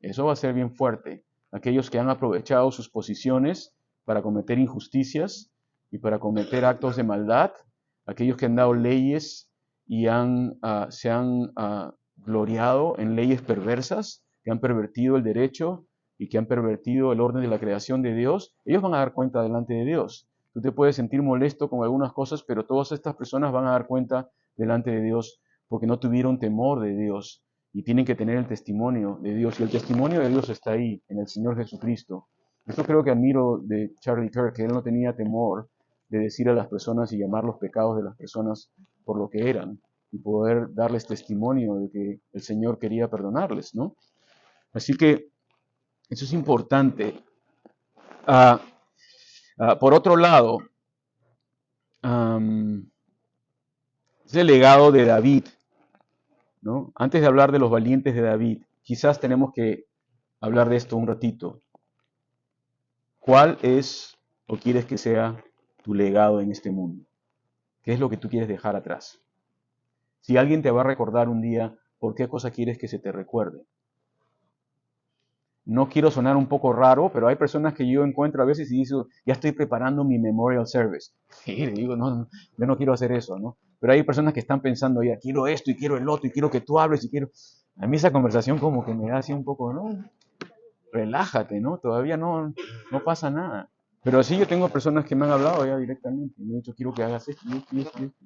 Eso va a ser bien fuerte. Aquellos que han aprovechado sus posiciones para cometer injusticias y para cometer actos de maldad, aquellos que han dado leyes y se han gloriado en leyes perversas, que han pervertido el derecho y que han pervertido el orden de la creación de Dios, ellos van a dar cuenta delante de Dios. Tú te puedes sentir molesto con algunas cosas, pero todas estas personas van a dar cuenta delante de Dios porque no tuvieron temor de Dios y tienen que tener el testimonio de Dios. Y el testimonio de Dios está ahí, en el Señor Jesucristo. Esto creo que admiro de Charlie Kirk, que él no tenía temor de decir a las personas y llamar los pecados de las personas por lo que eran y poder darles testimonio de que el Señor quería perdonarles, ¿no? Así que eso es importante. Por otro lado, am, es el legado de David, ¿no? Antes de hablar de los valientes de David, quizás tenemos que hablar de esto un ratito. ¿Cuál es o quieres que sea tu legado en este mundo? ¿Qué es lo que tú quieres dejar atrás? Si alguien te va a recordar un día, ¿por qué cosa quieres que se te recuerde? No quiero sonar un poco raro, pero hay personas que yo encuentro a veces y digo, ya estoy preparando mi memorial service. Y le digo, no, yo no quiero hacer eso, ¿no? Pero hay personas que están pensando ya, quiero esto y quiero el otro y quiero que tú hables y quiero... A mí esa conversación como que me da así un poco, no, relájate, ¿no? Todavía no pasa nada. Pero sí yo tengo personas que me han hablado ya directamente y me han dicho, quiero que hagas esto y esto y esto y esto.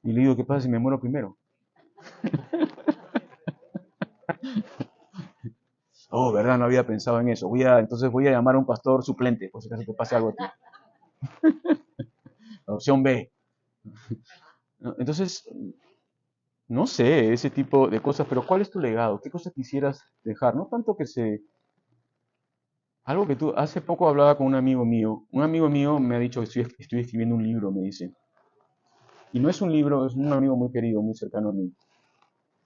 Y le digo, ¿qué pasa si me muero primero? Oh, ¿verdad? No había pensado en eso. Entonces voy a llamar a un pastor suplente, por si acaso te pase algo a ti. La opción B. Entonces, no sé, ese tipo de cosas, pero ¿cuál es tu legado? ¿Qué cosas quisieras dejar? No tanto que se... Algo que tú... Hace poco hablaba con un amigo mío. Un amigo mío me ha dicho que estoy escribiendo un libro, me dice. Y no es un libro, es un amigo muy querido, muy cercano a mí.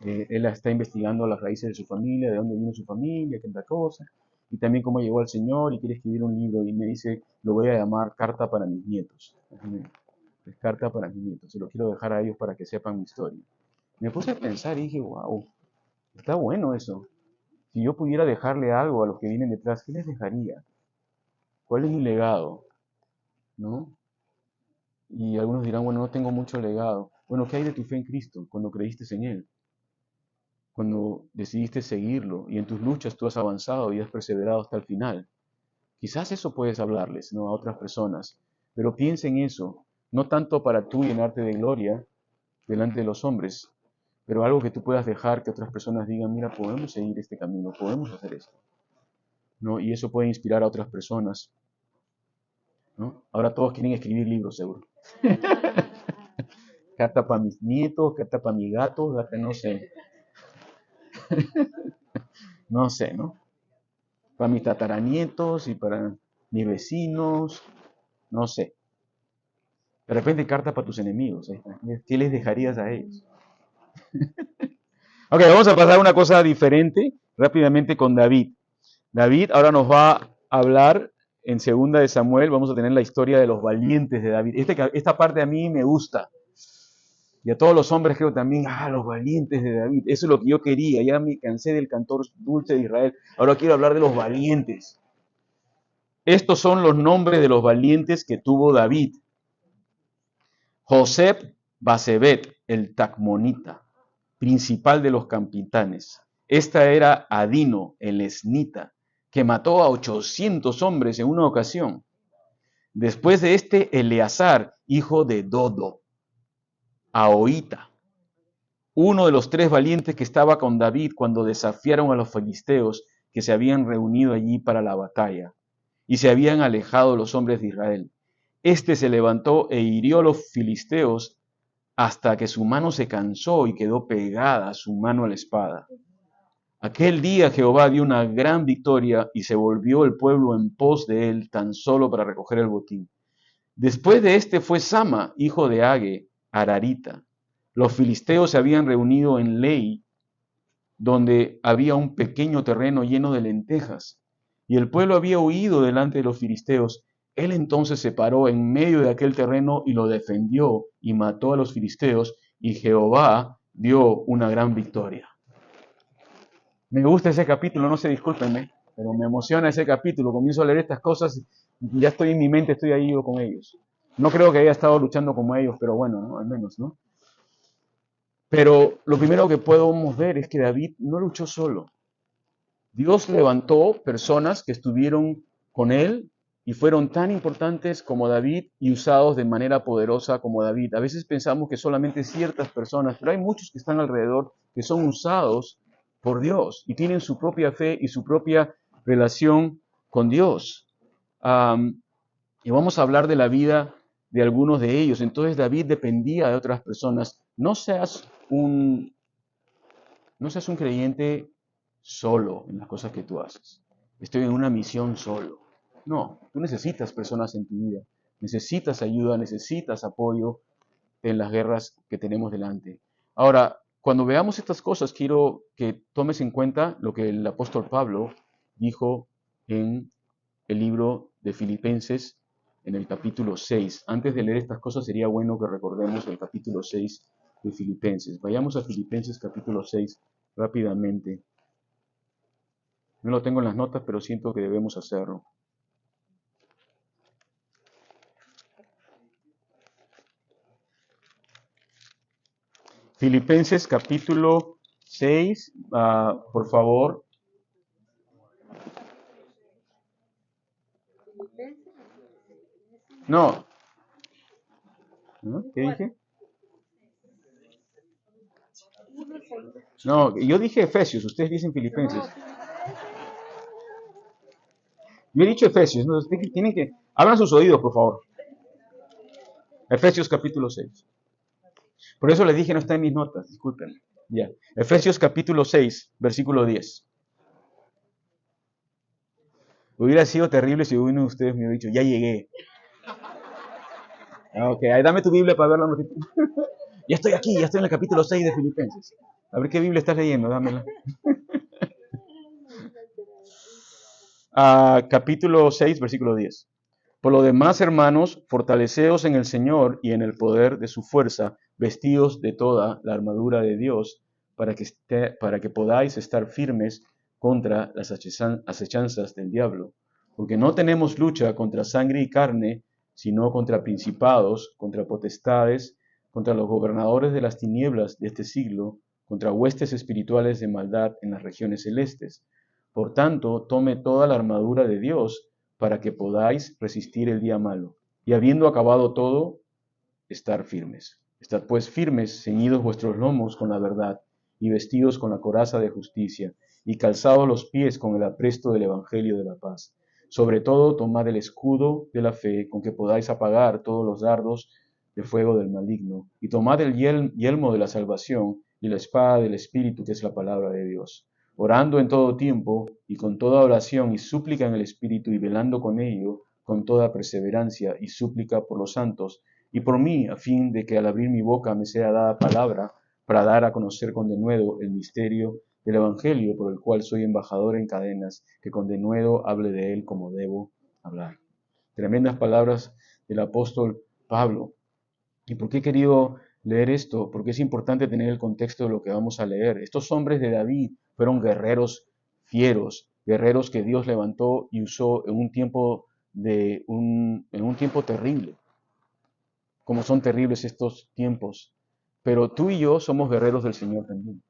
Él está investigando las raíces de su familia, de dónde vino su familia, tanta cosa, y también cómo llegó al Señor y quiere escribir un libro y me dice, lo voy a llamar Carta para mis nietos. Es Carta para mis nietos, se lo quiero dejar a ellos para que sepan mi historia. Me puse a pensar y dije, wow, está bueno eso. Si yo pudiera dejarle algo a los que vienen detrás, ¿qué les dejaría? ¿Cuál es mi legado? ¿No? Y algunos dirán, bueno, no tengo mucho legado. Bueno, ¿qué hay de tu fe en Cristo cuando creíste en Él? Cuando decidiste seguirlo y en tus luchas tú has avanzado y has perseverado hasta el final. Quizás eso puedes hablarles, ¿no? A otras personas, pero piensa en eso, no tanto para tú llenarte de gloria delante de los hombres, pero algo que tú puedas dejar que otras personas digan, mira, podemos seguir este camino, podemos hacer esto, ¿no? Y eso puede inspirar a otras personas, ¿no? Ahora todos quieren escribir libros, seguro. Carta para mis nietos, carta para mis gatos, carta no sé, no sé, ¿no? Para mis tataranietos y para mis vecinos, no sé. De repente carta para tus enemigos. ¿Qué les dejarías a ellos? Ok, vamos a pasar a una cosa diferente rápidamente con David. David ahora nos va a hablar en segunda de Samuel. Vamos a tener la historia de los valientes de David. Esta parte a mí me gusta. Y a todos los hombres creo también, los valientes de David. Eso es lo que yo quería. Ya me cansé del cantor dulce de Israel. Ahora quiero hablar de los valientes. Estos son los nombres de los valientes que tuvo David. Josep Basebet, el Tacmonita, principal de los capitanes. Esta era Adino, el esnita, que mató a 800 hombres en una ocasión. Después de este, Eleazar, hijo de Dodo, Ahoita, uno de los 3 valientes que estaba con David cuando desafiaron a los filisteos que se habían reunido allí para la batalla y se habían alejado los hombres de Israel. Este se levantó e hirió a los filisteos hasta que su mano se cansó y quedó pegada a su mano a la espada. Aquel día Jehová dio una gran victoria y se volvió el pueblo en pos de él tan solo para recoger el botín. Después de este fue Sama, hijo de Age, Ararita. Los filisteos se habían reunido en Lei, donde había un pequeño terreno lleno de lentejas, y el pueblo había huido delante de los filisteos. Él entonces se paró en medio de aquel terreno y lo defendió y mató a los filisteos, y Jehová dio una gran victoria. Me gusta ese capítulo, no sé, discúlpenme, pero me emociona ese capítulo. Comienzo a leer estas cosas, ya estoy en mi mente, estoy ahí con ellos. No creo que haya estado luchando como ellos, pero bueno, ¿no? Al menos, ¿no? Pero lo primero que podemos ver es que David no luchó solo. Dios levantó personas que estuvieron con él y fueron tan importantes como David y usados de manera poderosa como David. A veces pensamos que solamente ciertas personas, pero hay muchos que están alrededor que son usados por Dios y tienen su propia fe y su propia relación con Dios. Y vamos a hablar de la vida de algunos de ellos. Entonces David dependía de otras personas. No seas un creyente solo en las cosas que tú haces. Estoy en una misión solo. No, tú necesitas personas en tu vida Necesitas ayuda, necesitas apoyo en las guerras que tenemos delante. Ahora, cuando veamos estas cosas, quiero que tomes en cuenta lo que el apóstol Pablo dijo en el libro de Filipenses en el capítulo 6. Antes de leer estas cosas sería bueno que recordemos el capítulo 6 de Filipenses. Vayamos a Filipenses capítulo 6 rápidamente. No lo tengo en las notas, pero siento que debemos hacerlo. Filipenses capítulo 6, por favor. No. ¿No? ¿Qué dije? No, yo dije Efesios, ustedes dicen Filipenses. Yo he dicho Efesios, ¿no? Ustedes tienen que... Abran sus oídos, por favor. Efesios capítulo 6. Por eso les dije, no está en mis notas, disculpen. Ya. Efesios capítulo 6, versículo 10. Hubiera sido terrible si uno de ustedes me hubiera dicho, ya llegué. Ok, ahí dame tu Biblia para ver la noticia. Ya estoy aquí, ya estoy en el capítulo 6 de Filipenses. A ver qué Biblia estás leyendo, dámela. Capítulo 6, versículo 10. Por lo demás, hermanos, fortaleceos en el Señor y en el poder de su fuerza, vestidos de toda la armadura de Dios, para que podáis estar firmes contra las acechanzas del diablo. Porque no tenemos lucha contra sangre y carne, sino contra principados, contra potestades, contra los gobernadores de las tinieblas de este siglo, contra huestes espirituales de maldad en las regiones celestes. Por tanto, tome toda la armadura de Dios, para que podáis resistir el día malo, y habiendo acabado todo, estar firmes. Estad pues firmes, ceñidos vuestros lomos con la verdad, y vestidos con la coraza de justicia, y calzados los pies con el apresto del Evangelio de la paz. Sobre todo, tomad el escudo de la fe, con que podáis apagar todos los dardos de fuego del maligno, y tomad el yelmo de la salvación, y la espada del Espíritu, que es la palabra de Dios, orando en todo tiempo y con toda oración y súplica en el Espíritu, y velando con ello con toda perseverancia y súplica por los santos y por mí, a fin de que al abrir mi boca me sea dada palabra para dar a conocer con denuedo el misterio del Evangelio, por el cual soy embajador en cadenas, que con denuedo hable de él como debo hablar. Tremendas palabras del apóstol Pablo. ¿Y por qué he querido leer esto? Porque es importante tener el contexto de lo que vamos a leer. Estos hombres de David fueron guerreros fieros, guerreros que Dios levantó y usó en un tiempo terrible, como son terribles estos tiempos. Pero tú y yo somos guerreros del Señor también.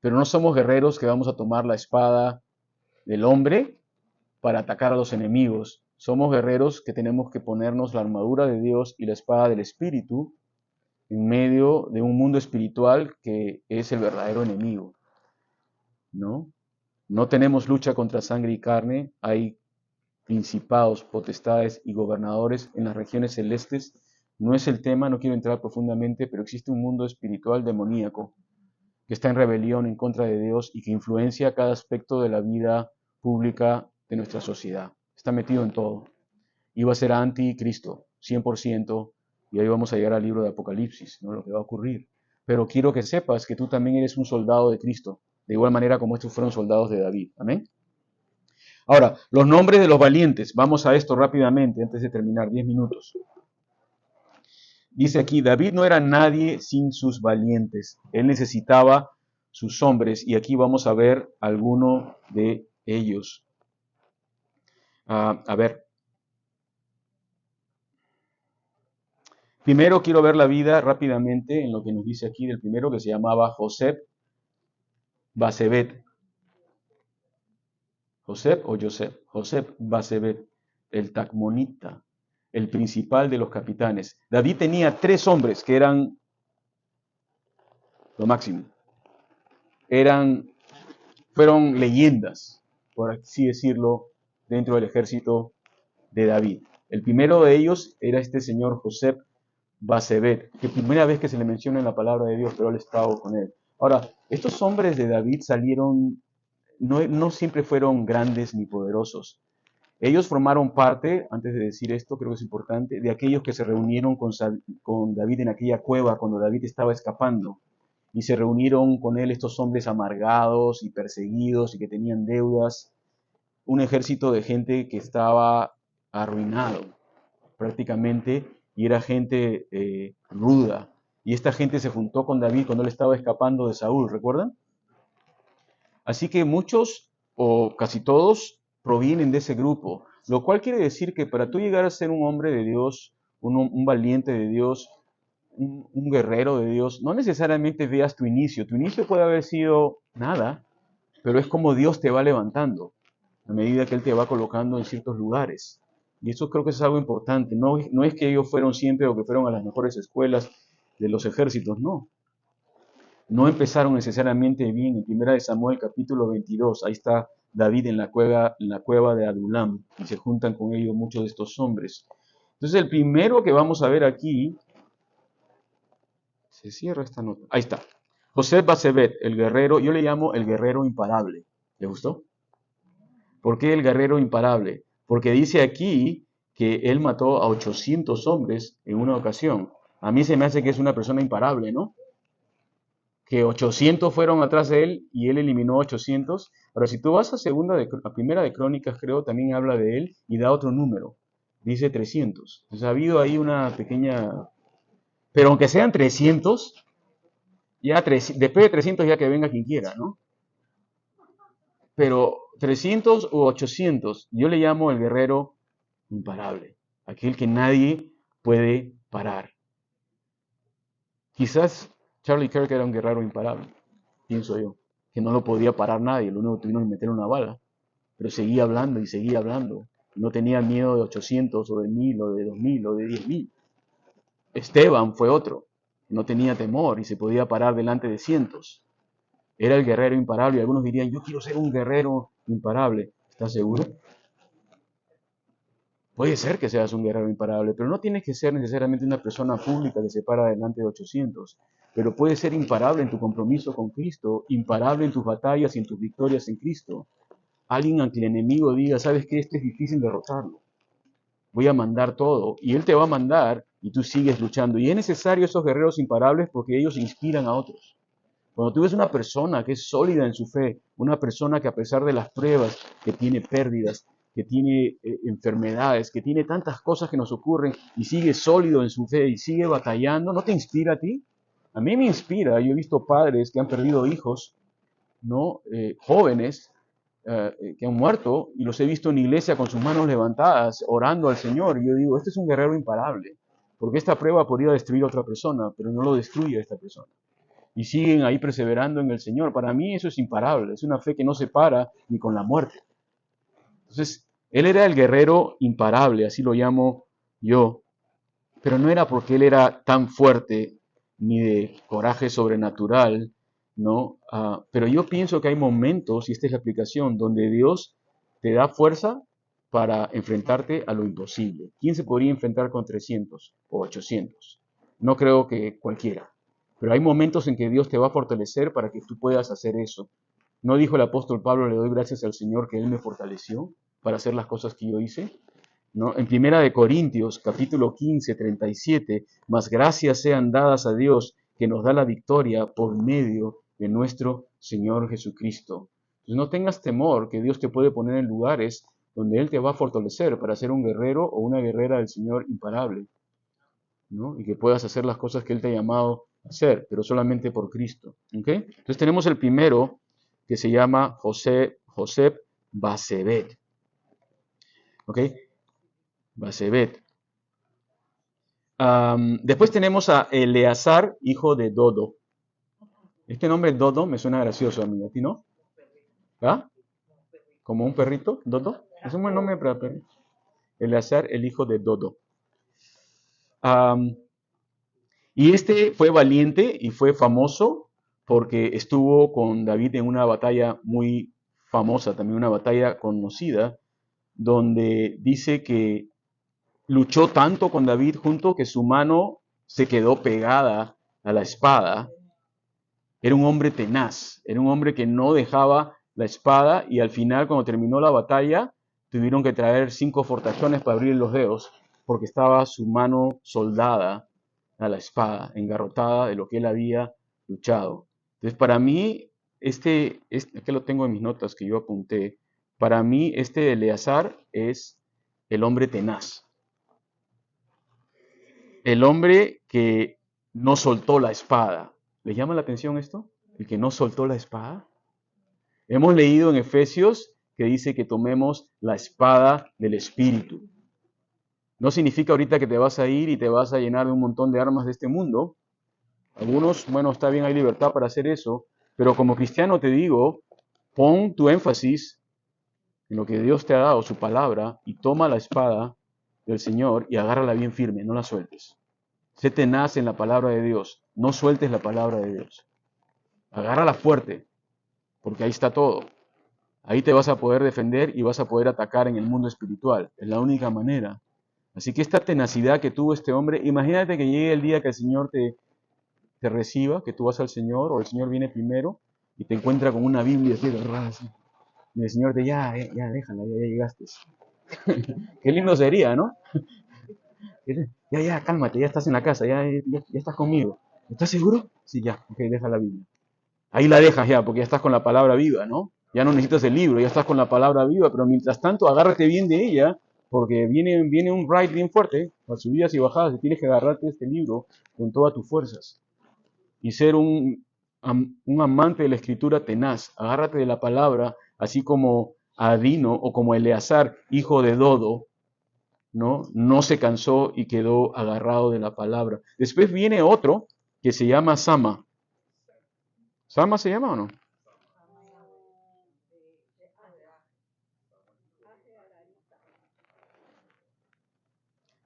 Pero no somos guerreros que vamos a tomar la espada del hombre para atacar a los enemigos. Somos guerreros que tenemos que ponernos la armadura de Dios y la espada del Espíritu en medio de un mundo espiritual que es el verdadero enemigo, ¿no? No tenemos lucha contra sangre y carne, hay principados, potestades y gobernadores en las regiones celestes. No es el tema, no quiero entrar profundamente, pero existe un mundo espiritual demoníaco que está en rebelión en contra de Dios y que influencia cada aspecto de la vida pública de nuestra sociedad. Está metido en todo. Y va a ser anticristo, 100%, y ahí vamos a llegar al libro de Apocalipsis, ¿no? Lo que va a ocurrir. Pero quiero que sepas que tú también eres un soldado de Cristo, de igual manera como estos fueron soldados de David. Amén. Ahora, los nombres de los valientes. Vamos a esto rápidamente antes de terminar, 10 minutos. Dice aquí, David no era nadie sin sus valientes. Él necesitaba sus hombres y aquí vamos a ver alguno de ellos. A ver. Primero quiero ver la vida rápidamente en lo que nos dice aquí del primero, que se llamaba Josep Basebet. Josep Basebet, el tacmonita, el principal de los capitanes. David tenía 3 hombres que eran lo máximo. Fueron leyendas, por así decirlo, dentro del ejército de David. El primero de ellos era este señor Josep Basebet, que primera vez que se le menciona en la palabra de Dios, pero él estaba con él. Ahora, estos hombres de David salieron, no siempre fueron grandes ni poderosos. Ellos formaron parte, antes de decir esto, creo que es importante, de aquellos que se reunieron con David en aquella cueva cuando David estaba escapando. Y se reunieron con él estos hombres amargados y perseguidos y que tenían deudas. Un ejército de gente que estaba arruinado prácticamente y era gente ruda. Y esta gente se juntó con David cuando él estaba escapando de Saúl, ¿recuerdan? Así que muchos o casi todos provienen de ese grupo, lo cual quiere decir que para tú llegar a ser un hombre de Dios, un valiente de Dios, un guerrero de Dios, no necesariamente veas tu inicio. Tu inicio puede haber sido nada, pero es como Dios te va levantando a medida que Él te va colocando en ciertos lugares. Y eso creo que es algo importante. No es que ellos fueron siempre o que fueron a las mejores escuelas de los ejércitos, no. No empezaron necesariamente bien. En 1 Samuel capítulo 22, ahí está David en la cueva de Adulam, y se juntan con ellos muchos de estos hombres. Entonces el primero que vamos a ver aquí, se cierra esta nota, ahí está. José Basebet, el guerrero, yo le llamo el guerrero imparable. ¿Le gustó? ¿Por qué el guerrero imparable? Porque dice aquí que él mató a 800 hombres en una ocasión. A mí se me hace que es una persona imparable, ¿no? Que 800 fueron atrás de él y él eliminó 800. Ahora, si tú vas a Primera de Crónicas, creo, también habla de él y da otro número. Dice 300. Entonces ha habido ahí una pequeña... Pero aunque sean 300, después de 300 ya que venga quien quiera, ¿no? Pero 300 u 800, yo le llamo el guerrero imparable, aquel que nadie puede parar. Quizás Charlie Kirk era un guerrero imparable, pienso yo, que no lo podía parar nadie, lo único que tuvieron que meter una bala, pero seguía hablando y seguía hablando. No tenía miedo de 800 o de 1000 o de 2000 o de 10.000. Esteban fue otro, no tenía temor y se podía parar delante de cientos. Era el guerrero imparable y algunos dirían, yo quiero ser un guerrero imparable. ¿Estás seguro? Puede ser que seas un guerrero imparable, pero no tienes que ser necesariamente una persona pública que se para delante de 800. Pero puedes ser imparable en tu compromiso con Cristo, imparable en tus batallas y en tus victorias en Cristo. Alguien a quien el enemigo diga, ¿sabes qué? Este es difícil derrotarlo. Voy a mandar todo. Y Él te va a mandar y tú sigues luchando. Y es necesario esos guerreros imparables porque ellos inspiran a otros. Cuando tú ves una persona que es sólida en su fe, una persona que a pesar de las pruebas, que tiene pérdidas, que tiene enfermedades, que tiene tantas cosas que nos ocurren y sigue sólido en su fe y sigue batallando, ¿no te inspira a ti? A mí me inspira. Yo he visto padres que han perdido hijos, ¿no? Jóvenes que han muerto y los he visto en iglesia con sus manos levantadas, orando al Señor. Y yo digo, este es un guerrero imparable, porque esta prueba podría destruir a otra persona, pero no lo destruye a esta persona. Y siguen ahí perseverando en el Señor. Para mí eso es imparable, es una fe que no se para ni con la muerte. Entonces, él era el guerrero imparable, así lo llamo yo, pero no era porque él era tan fuerte ni de coraje sobrenatural, ¿no? Pero yo pienso que hay momentos, y esta es la aplicación, donde Dios te da fuerza para enfrentarte a lo imposible. ¿Quién se podría enfrentar con 300 o 800? No creo que cualquiera. Pero hay momentos en que Dios te va a fortalecer para que tú puedas hacer eso. ¿No dijo el apóstol Pablo, le doy gracias al Señor que Él me fortaleció para hacer las cosas que yo hice? ¿No? En 1 capítulo 15, 37, mas gracias sean dadas a Dios que nos da la victoria por medio de nuestro Señor Jesucristo. Entonces no tengas temor que Dios te puede poner en lugares donde Él te va a fortalecer para ser un guerrero o una guerrera del Señor imparable, ¿no? Y que puedas hacer las cosas que Él te ha llamado a hacer, pero solamente por Cristo. ¿Okay? Entonces tenemos el primero que se llama José Basebet. ¿Ok? Basebet. Después tenemos a Eleazar, hijo de Dodo. Este nombre Dodo me suena gracioso a mí, ¿a ti no? ¿Ah? ¿Como un perrito? ¿Dodo? Es un buen nombre para perrito. Eleazar, el hijo de Dodo. Y este fue valiente y fue famoso porque estuvo con David en una batalla muy famosa, también una batalla conocida, donde dice que luchó tanto con David junto que su mano se quedó pegada a la espada. Era un hombre tenaz, era un hombre que no dejaba la espada y al final cuando terminó la batalla, tuvieron que traer 5 fortachones para abrir los dedos, porque estaba su mano soldada a la espada, engarrotada de lo que él había luchado. Entonces, para mí, que lo tengo en mis notas que yo apunté, para mí este Eleazar es el hombre tenaz, el hombre que no soltó la espada. ¿Les llama la atención esto? El que no soltó la espada. Hemos leído en Efesios que dice que tomemos la espada del Espíritu. No significa ahorita que te vas a ir y te vas a llenar de un montón de armas de este mundo. Algunos, bueno, está bien, hay libertad para hacer eso, pero como cristiano te digo, pon tu énfasis en lo que Dios te ha dado, su palabra, y toma la espada del Señor y agárrala bien firme, no la sueltes. Sé tenaz en la palabra de Dios, no sueltes la palabra de Dios. Agárrala fuerte, porque ahí está todo. Ahí te vas a poder defender y vas a poder atacar en el mundo espiritual. Es la única manera. Así que esta tenacidad que tuvo este hombre, imagínate que llegue el día que el Señor te reciba, que tú vas al Señor o el Señor viene primero y te encuentra con una Biblia así agarrada así. Y el Señor te ya déjala, ya llegaste. Qué lindo sería, ¿no? Ya, cálmate, ya estás en la casa, ya estás conmigo. ¿Estás seguro? Sí, ya, ok, deja la Biblia. Ahí la dejas ya, porque ya estás con la palabra viva, ¿no? Ya no necesitas el libro, ya estás con la palabra viva, pero mientras tanto agárrate bien de ella, porque viene un ride bien fuerte, las subidas y bajadas, y tienes que agarrarte de este libro con todas tus fuerzas. Y ser un amante de la escritura tenaz. Agárrate de la palabra, así como Adino o como Eleazar, hijo de Dodo, no se cansó y quedó agarrado de la palabra. Después viene otro que se llama Sama. ¿Sama se llama o no?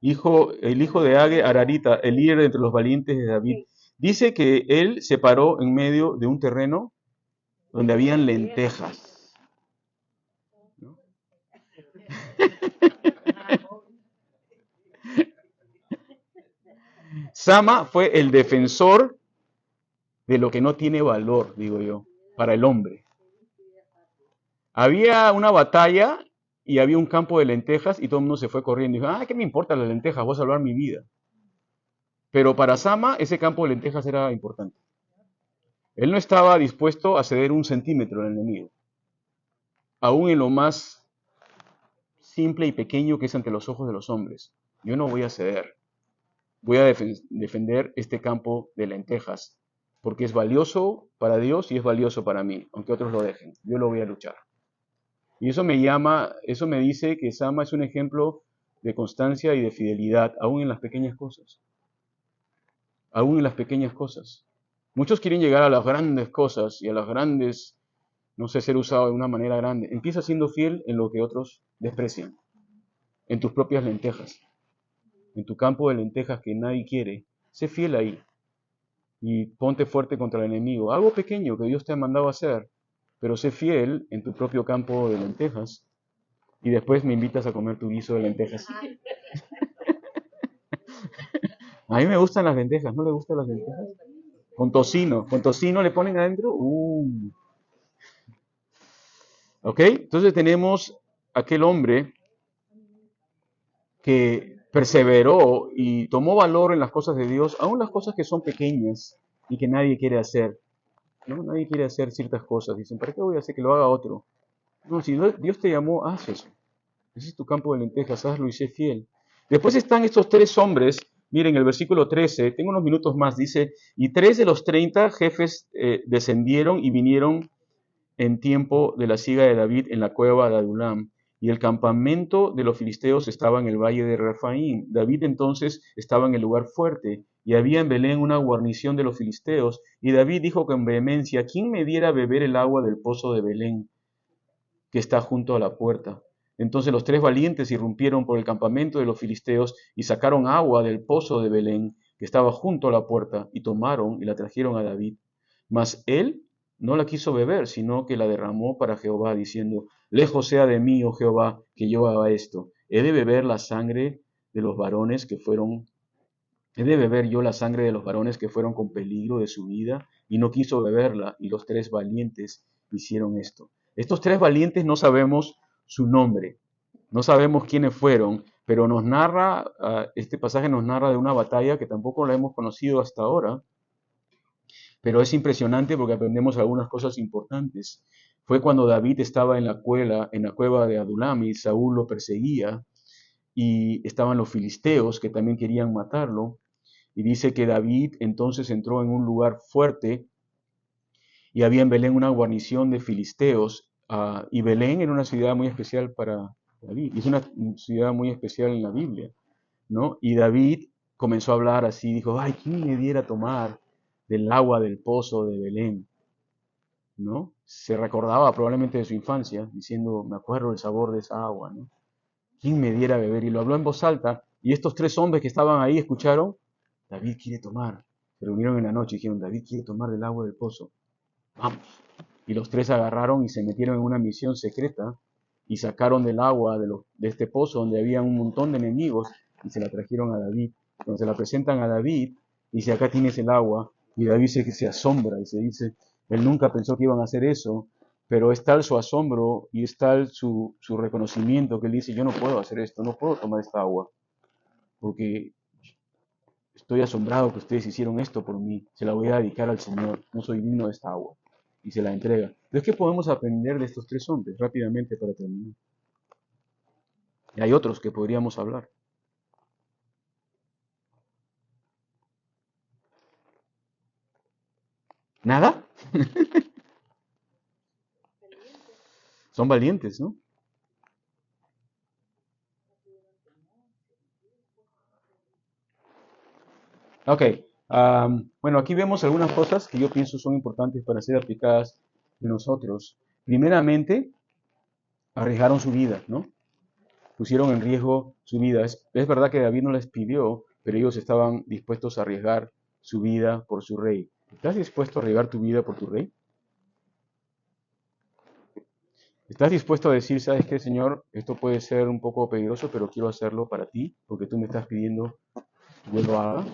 El hijo de Age Ararita, el líder entre los valientes de David. Dice que él se paró en medio de un terreno donde habían lentejas. ¿No? Sama fue el defensor de lo que no tiene valor, digo yo, para el hombre. Había una batalla y había un campo de lentejas y todo el mundo se fue corriendo. Y dijo, ¿qué me importa las lentejas? Voy a salvar mi vida. Pero para Sama ese campo de lentejas era importante. Él no estaba dispuesto a ceder un centímetro al enemigo. Aún en lo más simple y pequeño que es ante los ojos de los hombres. Yo no voy a ceder. Voy a defender este campo de lentejas porque es valioso para Dios y es valioso para mí, aunque otros lo dejen. Yo lo voy a luchar. Y eso me dice que Sama es un ejemplo de constancia y de fidelidad, aún en las pequeñas cosas. Aún en las pequeñas cosas. Muchos quieren llegar a las grandes cosas y a las grandes, no sé, ser usado de una manera grande. Empieza siendo fiel en lo que otros desprecian, en tus propias lentejas, en tu campo de lentejas que nadie quiere. Sé fiel ahí y ponte fuerte contra el enemigo. Algo pequeño que Dios te ha mandado a hacer, pero sé fiel en tu propio campo de lentejas y después me invitas a comer tu guiso de lentejas. A mí me gustan las lentejas, ¿no le gustan las lentejas? Con tocino le ponen adentro. ¿Ok? Entonces tenemos aquel hombre que perseveró y tomó valor en las cosas de Dios, aun las cosas que son pequeñas y que nadie quiere hacer. ¿No? Nadie quiere hacer ciertas cosas. Dicen, ¿para qué voy a hacer que lo haga otro? No, si Dios te llamó, haz eso. Ese es tu campo de lentejas, hazlo y sé fiel. Después están estos 3 hombres. Miren, el versículo 13, tengo unos minutos más, dice, y 3 de los 30 jefes descendieron y vinieron en tiempo de la siega de David en la cueva de Adulam, y el campamento de los filisteos estaba en el valle de Refaim. David entonces estaba en el lugar fuerte, y había en Belén una guarnición de los filisteos, y David dijo con vehemencia, ¿quién me diera a beber el agua del pozo de Belén, que está junto a la puerta? Entonces los 3 valientes irrumpieron por el campamento de los filisteos, y sacaron agua del pozo de Belén, que estaba junto a la puerta, y tomaron y la trajeron a David. Mas él no la quiso beber, sino que la derramó para Jehová, diciendo, lejos sea de mí, oh Jehová, que yo haga esto. He de beber la sangre de los varones que fueron, he de beber yo la sangre de los varones que fueron con peligro de su vida, y no quiso beberla, y los 3 valientes hicieron esto. Estos 3 valientes no sabemos su nombre, No sabemos quiénes fueron, pero nos narra, este pasaje nos narra de una batalla que tampoco la hemos conocido hasta ahora, pero es impresionante porque aprendemos algunas cosas importantes. Fue cuando David estaba en la cueva de Adulam y Saúl lo perseguía y estaban los filisteos que también querían matarlo. Y dice que David entonces entró en un lugar fuerte y había en Belén una guarnición de filisteos. Y Belén era una ciudad muy especial para David, y es una ciudad muy especial en la Biblia, ¿no? Y David comenzó a hablar así, dijo, ay, ¿quién me diera a tomar del agua del pozo de Belén? ¿No? Se recordaba probablemente de su infancia, diciendo, me acuerdo del sabor de esa agua, ¿no? ¿Quién me diera a beber? Y lo habló en voz alta, y estos tres hombres que estaban ahí escucharon, David quiere tomar. Se reunieron en la noche y dijeron, David quiere tomar del agua del pozo. Vamos. Y los tres agarraron y se metieron en una misión secreta y sacaron del agua de este pozo donde había un montón de enemigos y se la trajeron a David. Cuando se la presentan a David, dice, acá tienes el agua. Y David se asombra y se dice, él nunca pensó que iban a hacer eso, pero es tal su asombro y es tal su reconocimiento que él dice, yo no puedo hacer esto, no puedo tomar esta agua, porque estoy asombrado que ustedes hicieron esto por mí, se la voy a dedicar al Señor, no soy digno de esta agua. Y se la entrega. Entonces, ¿qué podemos aprender de estos tres hombres? Rápidamente para terminar. Y hay otros que podríamos hablar. ¿Nada? Son valientes, ¿no? Ok. Bueno, aquí vemos algunas cosas que yo pienso son importantes para ser aplicadas en nosotros. Primeramente, arriesgaron su vida, ¿no? Pusieron en riesgo su vida. Es verdad que David no les pidió, pero ellos estaban dispuestos a arriesgar su vida por su rey. ¿Estás dispuesto a arriesgar tu vida por tu rey? ¿Estás dispuesto a decir, sabes qué, Señor, esto puede ser un poco peligroso, pero quiero hacerlo para ti, porque tú me estás pidiendo que yo lo haga?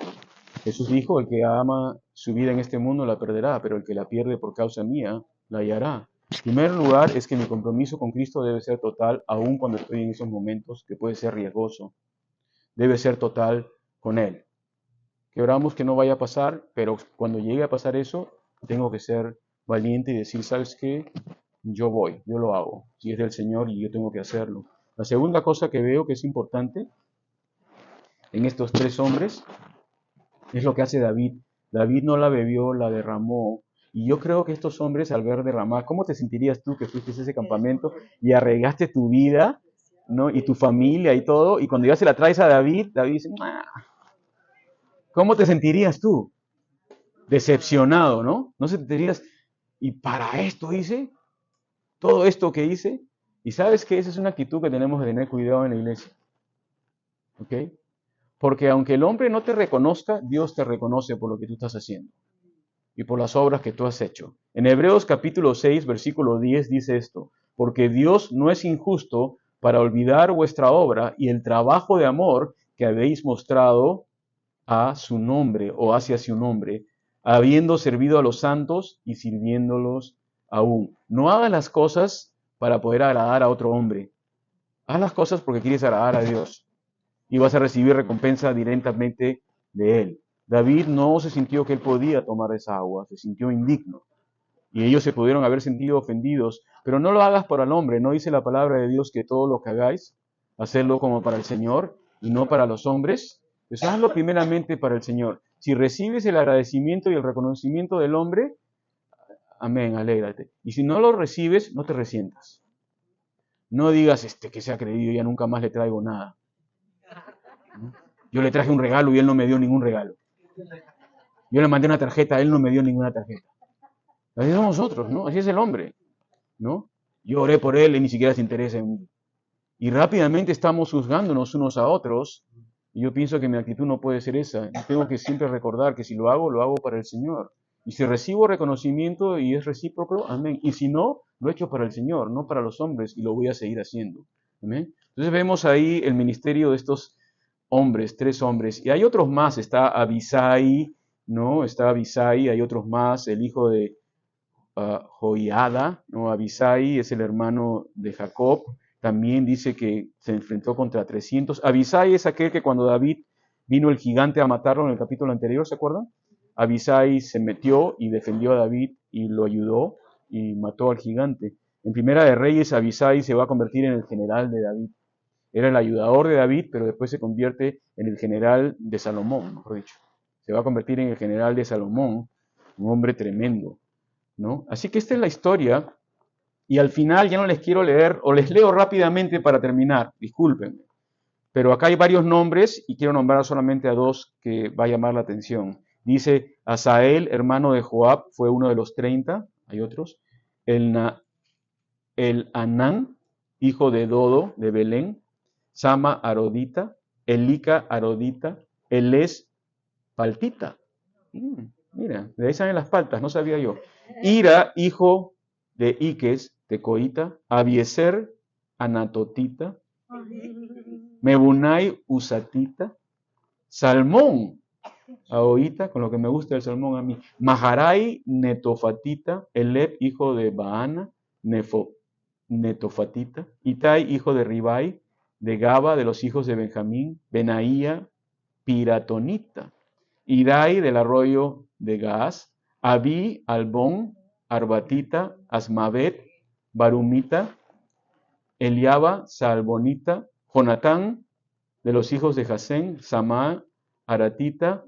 Jesús dijo, el que ama su vida en este mundo la perderá, pero el que la pierde por causa mía la hallará. En primer lugar, es que mi compromiso con Cristo debe ser total, aun cuando estoy en esos momentos que puede ser riesgoso. Debe ser total con Él. Que oramos que no vaya a pasar, pero cuando llegue a pasar eso, tengo que ser valiente y decir, ¿sabes qué? Yo voy, yo lo hago. Si es del Señor y yo tengo que hacerlo. La segunda cosa que veo que es importante en estos tres hombres es lo que hace David. David no la bebió, la derramó. Y yo creo que estos hombres al ver derramar, ¿cómo te sentirías tú que fuiste a ese campamento y arriesgaste tu vida, ¿no? Y tu familia y todo? Y cuando ya se la traes a David, David dice, "Nah". ¿Cómo te sentirías tú? Decepcionado, ¿no? No se te dirías, y para esto hice, todo esto que hice, y sabes que esa es una actitud que tenemos que tener cuidado en la iglesia, ¿ok? Porque aunque el hombre no te reconozca, Dios te reconoce por lo que tú estás haciendo y por las obras que tú has hecho. En Hebreos capítulo 6, versículo 10 dice esto, porque Dios no es injusto para olvidar vuestra obra y el trabajo de amor que habéis mostrado a su nombre o hacia su nombre, habiendo servido a los santos y sirviéndolos aún. No hagas las cosas para poder agradar a otro hombre. Haz las cosas porque quieres agradar a Dios y vas a recibir recompensa directamente de Él. David no se sintió que él podía tomar esa agua, se sintió indigno. Y ellos se pudieron haber sentido ofendidos, pero no lo hagas para el hombre. No dice la palabra de Dios que todo lo que hagáis, hacerlo como para el Señor y no para los hombres. Pues hazlo primeramente para el Señor. Si recibes el agradecimiento y el reconocimiento del hombre, amén, alégrate. Y si no lo recibes, no te resientas. No digas que se ha creído, ya nunca más le traigo nada. ¿No? Yo le traje un regalo y él no me dio ningún regalo. Yo le mandé una tarjeta, él no me dio ninguna tarjeta. Así somos nosotros, ¿no? Así es el hombre, ¿no? Yo oré por él y ni siquiera se interesa en mí. Y rápidamente estamos juzgándonos unos a otros. Y yo pienso que mi actitud no puede ser esa. Yo tengo que siempre recordar que si lo hago para el Señor. Y si recibo reconocimiento y es recíproco, amén. Y si no, lo he hecho para el Señor, no para los hombres, y lo voy a seguir haciendo. Amén. Entonces vemos ahí el ministerio de estos hombres, tres hombres. Y hay otros más, está Abisai, ¿no? Está Abisai, hay otros más, el hijo de Joiada, ¿no? Abisai es el hermano de Jacob. también dice que se enfrentó contra 300. Abisai es aquel que cuando David vino el gigante a matarlo en el capítulo anterior, ¿se acuerdan? Abisai se metió y defendió a David y lo ayudó y mató al gigante. En Primera de Reyes, Abisai se va a convertir en el general de David. Era el ayudador de David, pero después se convierte en el general de Salomón, mejor dicho. Se va a convertir en el general de Salomón, un hombre tremendo, ¿no? Así que esta es la historia, y al final ya no les quiero leer, o les leo rápidamente para terminar, discúlpenme. Pero acá hay varios nombres y quiero nombrar solamente a dos que va a llamar la atención. Dice, Asael, hermano de Joab, fue uno de los 30, hay otros. El Anán, hijo de Dodo, de Belén. Sama Arodita, Elika Arodita, Eles Paltita. Mira, de ahí salen las paltas, no sabía yo. Ira, hijo de Iques, Tecoita, Abieser, Anatotita, Mebunai, Usatita, Salmón, Ahoita, con lo que me gusta el salmón a mí, Maharai, Netofatita, Eleb, hijo de Baana, Netofatita, Itai, hijo de Ribai, de Gaba, de los hijos de Benjamín, Benaía, Piratonita, Idai, del arroyo de Gaas, Abi, Albón, Arbatita, Asmavet, Barumita, Eliaba, Salbonita, Jonatán, de los hijos de Jasén, Samá, Aratita,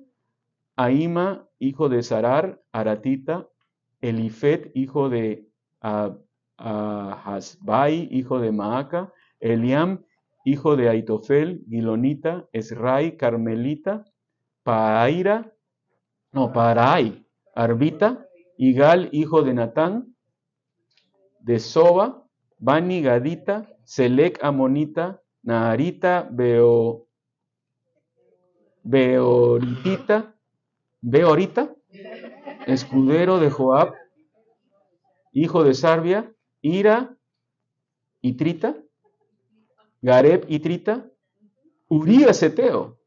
Aima, hijo de Sarar, Aratita, Elifet, hijo de Hasbai, hijo de Maaca, Eliam, hijo de Aitofel, Gilonita, Esrai, Carmelita, Parai, Arbita, Igal, hijo de Natán, de Soba, Bani, Gadita, Selec, Amonita, Naharita, Beorita, escudero de Joab, hijo de Sarbia, Ira, Itrita, Gareb, Itrita, Urías, Eteo.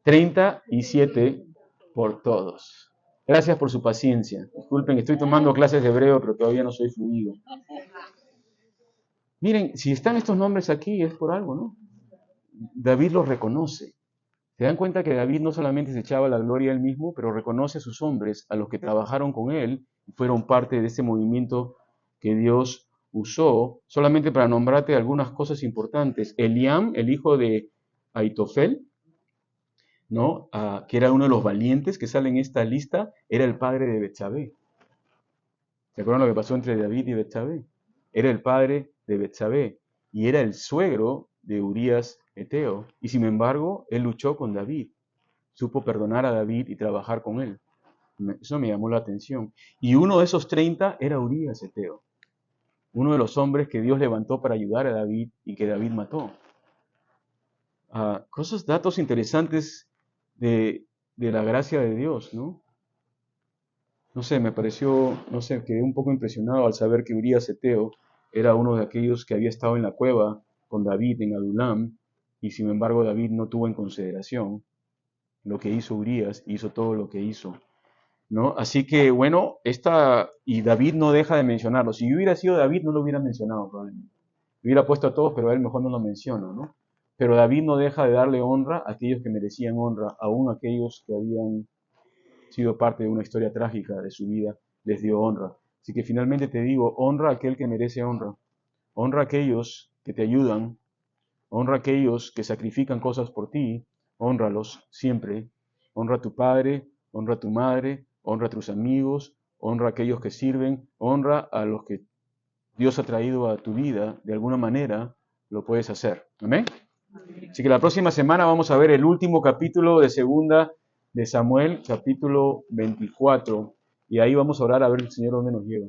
37 por todos. Gracias por su paciencia. Disculpen, estoy tomando clases de hebreo, pero todavía no soy fluido. Miren, si están estos nombres aquí es por algo, ¿no? David los reconoce. Se dan cuenta que David no solamente se echaba la gloria a él mismo, pero reconoce a sus hombres, a los que trabajaron con él, y fueron parte de ese movimiento que Dios usó, solamente para nombrarte algunas cosas importantes. Eliam, el hijo de Aitofel, ¿no? Que era uno de los valientes que sale en esta lista, era el padre de Betsabé. ¿Se acuerdan lo que pasó entre David y Betsabé? Era el padre de Betsabé y era el suegro de Urías Eteo. Y sin embargo, él luchó con David. Supo perdonar a David y trabajar con él. Eso me llamó la atención. Y uno de esos 30 era Urías Eteo. Uno de los hombres que Dios levantó para ayudar a David y que David mató. Datos interesantes de la gracia de Dios, ¿no? No sé, me pareció, quedé un poco impresionado al saber que Urías Eteo era uno de aquellos que había estado en la cueva con David en Adulam, y sin embargo David no tuvo en consideración lo que hizo Urías, hizo todo lo que hizo, ¿no? Así que, bueno, y David no deja de mencionarlo. Si yo hubiera sido David, no lo hubiera mencionado probablemente. Hubiera puesto a todos, pero a él mejor no lo menciono, ¿no? Pero David no deja de darle honra a aquellos que merecían honra, aún aquellos que habían sido parte de una historia trágica de su vida, les dio honra. Así que finalmente te digo, honra a aquel que merece honra. Honra a aquellos que te ayudan. Honra a aquellos que sacrifican cosas por ti. Hónralos siempre. Honra a tu padre, honra a tu madre, honra a tus amigos, honra a aquellos que sirven, honra a los que Dios ha traído a tu vida. De alguna manera lo puedes hacer. ¿Amén? Así que la próxima semana vamos a ver el último capítulo de segunda de Samuel, capítulo 24, y ahí vamos a orar a ver el Señor dónde nos lleva.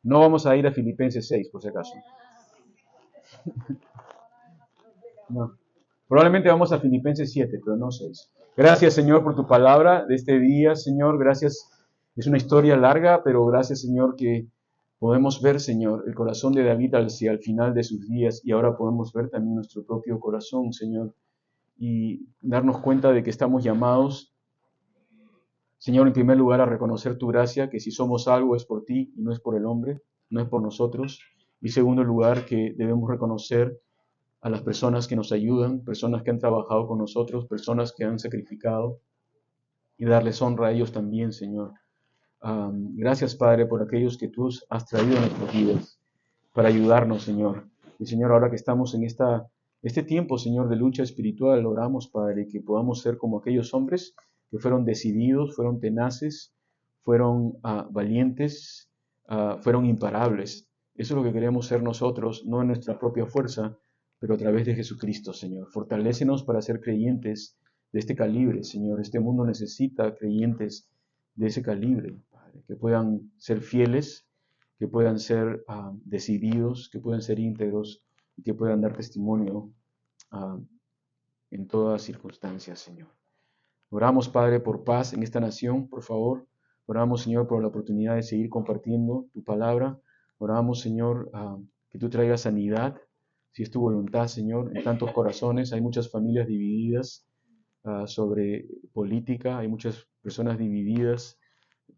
No vamos a ir a Filipenses 6, por si acaso. No. Probablemente vamos a Filipenses 7, pero no 6. Gracias, Señor, por tu palabra de este día, Señor. Gracias. Es una historia larga, pero gracias, Señor, que podemos ver, Señor, el corazón de David hacia el final de sus días, y ahora podemos ver también nuestro propio corazón, Señor, y darnos cuenta de que estamos llamados, Señor, en primer lugar a reconocer tu gracia, que si somos algo es por ti y no es por el hombre, no es por nosotros. Y segundo lugar, que debemos reconocer a las personas que nos ayudan, personas que han trabajado con nosotros, personas que han sacrificado, y darles honra a ellos también, Señor. Gracias, Padre, por aquellos que tú has traído a nuestras vidas para ayudarnos, Señor. Y Señor, ahora que estamos en este tiempo, Señor, de lucha espiritual, oramos, Padre, que podamos ser como aquellos hombres que fueron decididos, fueron tenaces, fueron valientes, fueron imparables. Eso es lo que queremos ser nosotros, no en nuestra propia fuerza, pero a través de Jesucristo, Señor. Fortalécenos para ser creyentes de este calibre, Señor. Este mundo necesita creyentes de ese calibre, Padre, que puedan ser fieles, que puedan ser decididos, que puedan ser íntegros y que puedan dar testimonio ah, en todas circunstancias, Señor. Oramos, Padre, por paz en esta nación, por favor. Oramos, Señor, por la oportunidad de seguir compartiendo tu palabra. Oramos, Señor, que tú traigas sanidad, si es tu voluntad, Señor, en tantos corazones. Hay muchas familias divididas sobre política, hay muchas personas divididas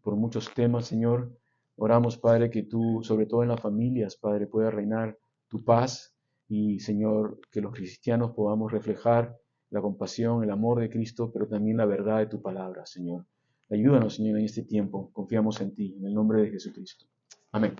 por muchos temas, Señor. Oramos, Padre, que tú, sobre todo en las familias, Padre, pueda reinar tu paz y, Señor, que los cristianos podamos reflejar la compasión, el amor de Cristo, pero también la verdad de tu palabra, Señor. Ayúdanos, Señor, en este tiempo. Confiamos en ti, en el nombre de Jesucristo. Amén.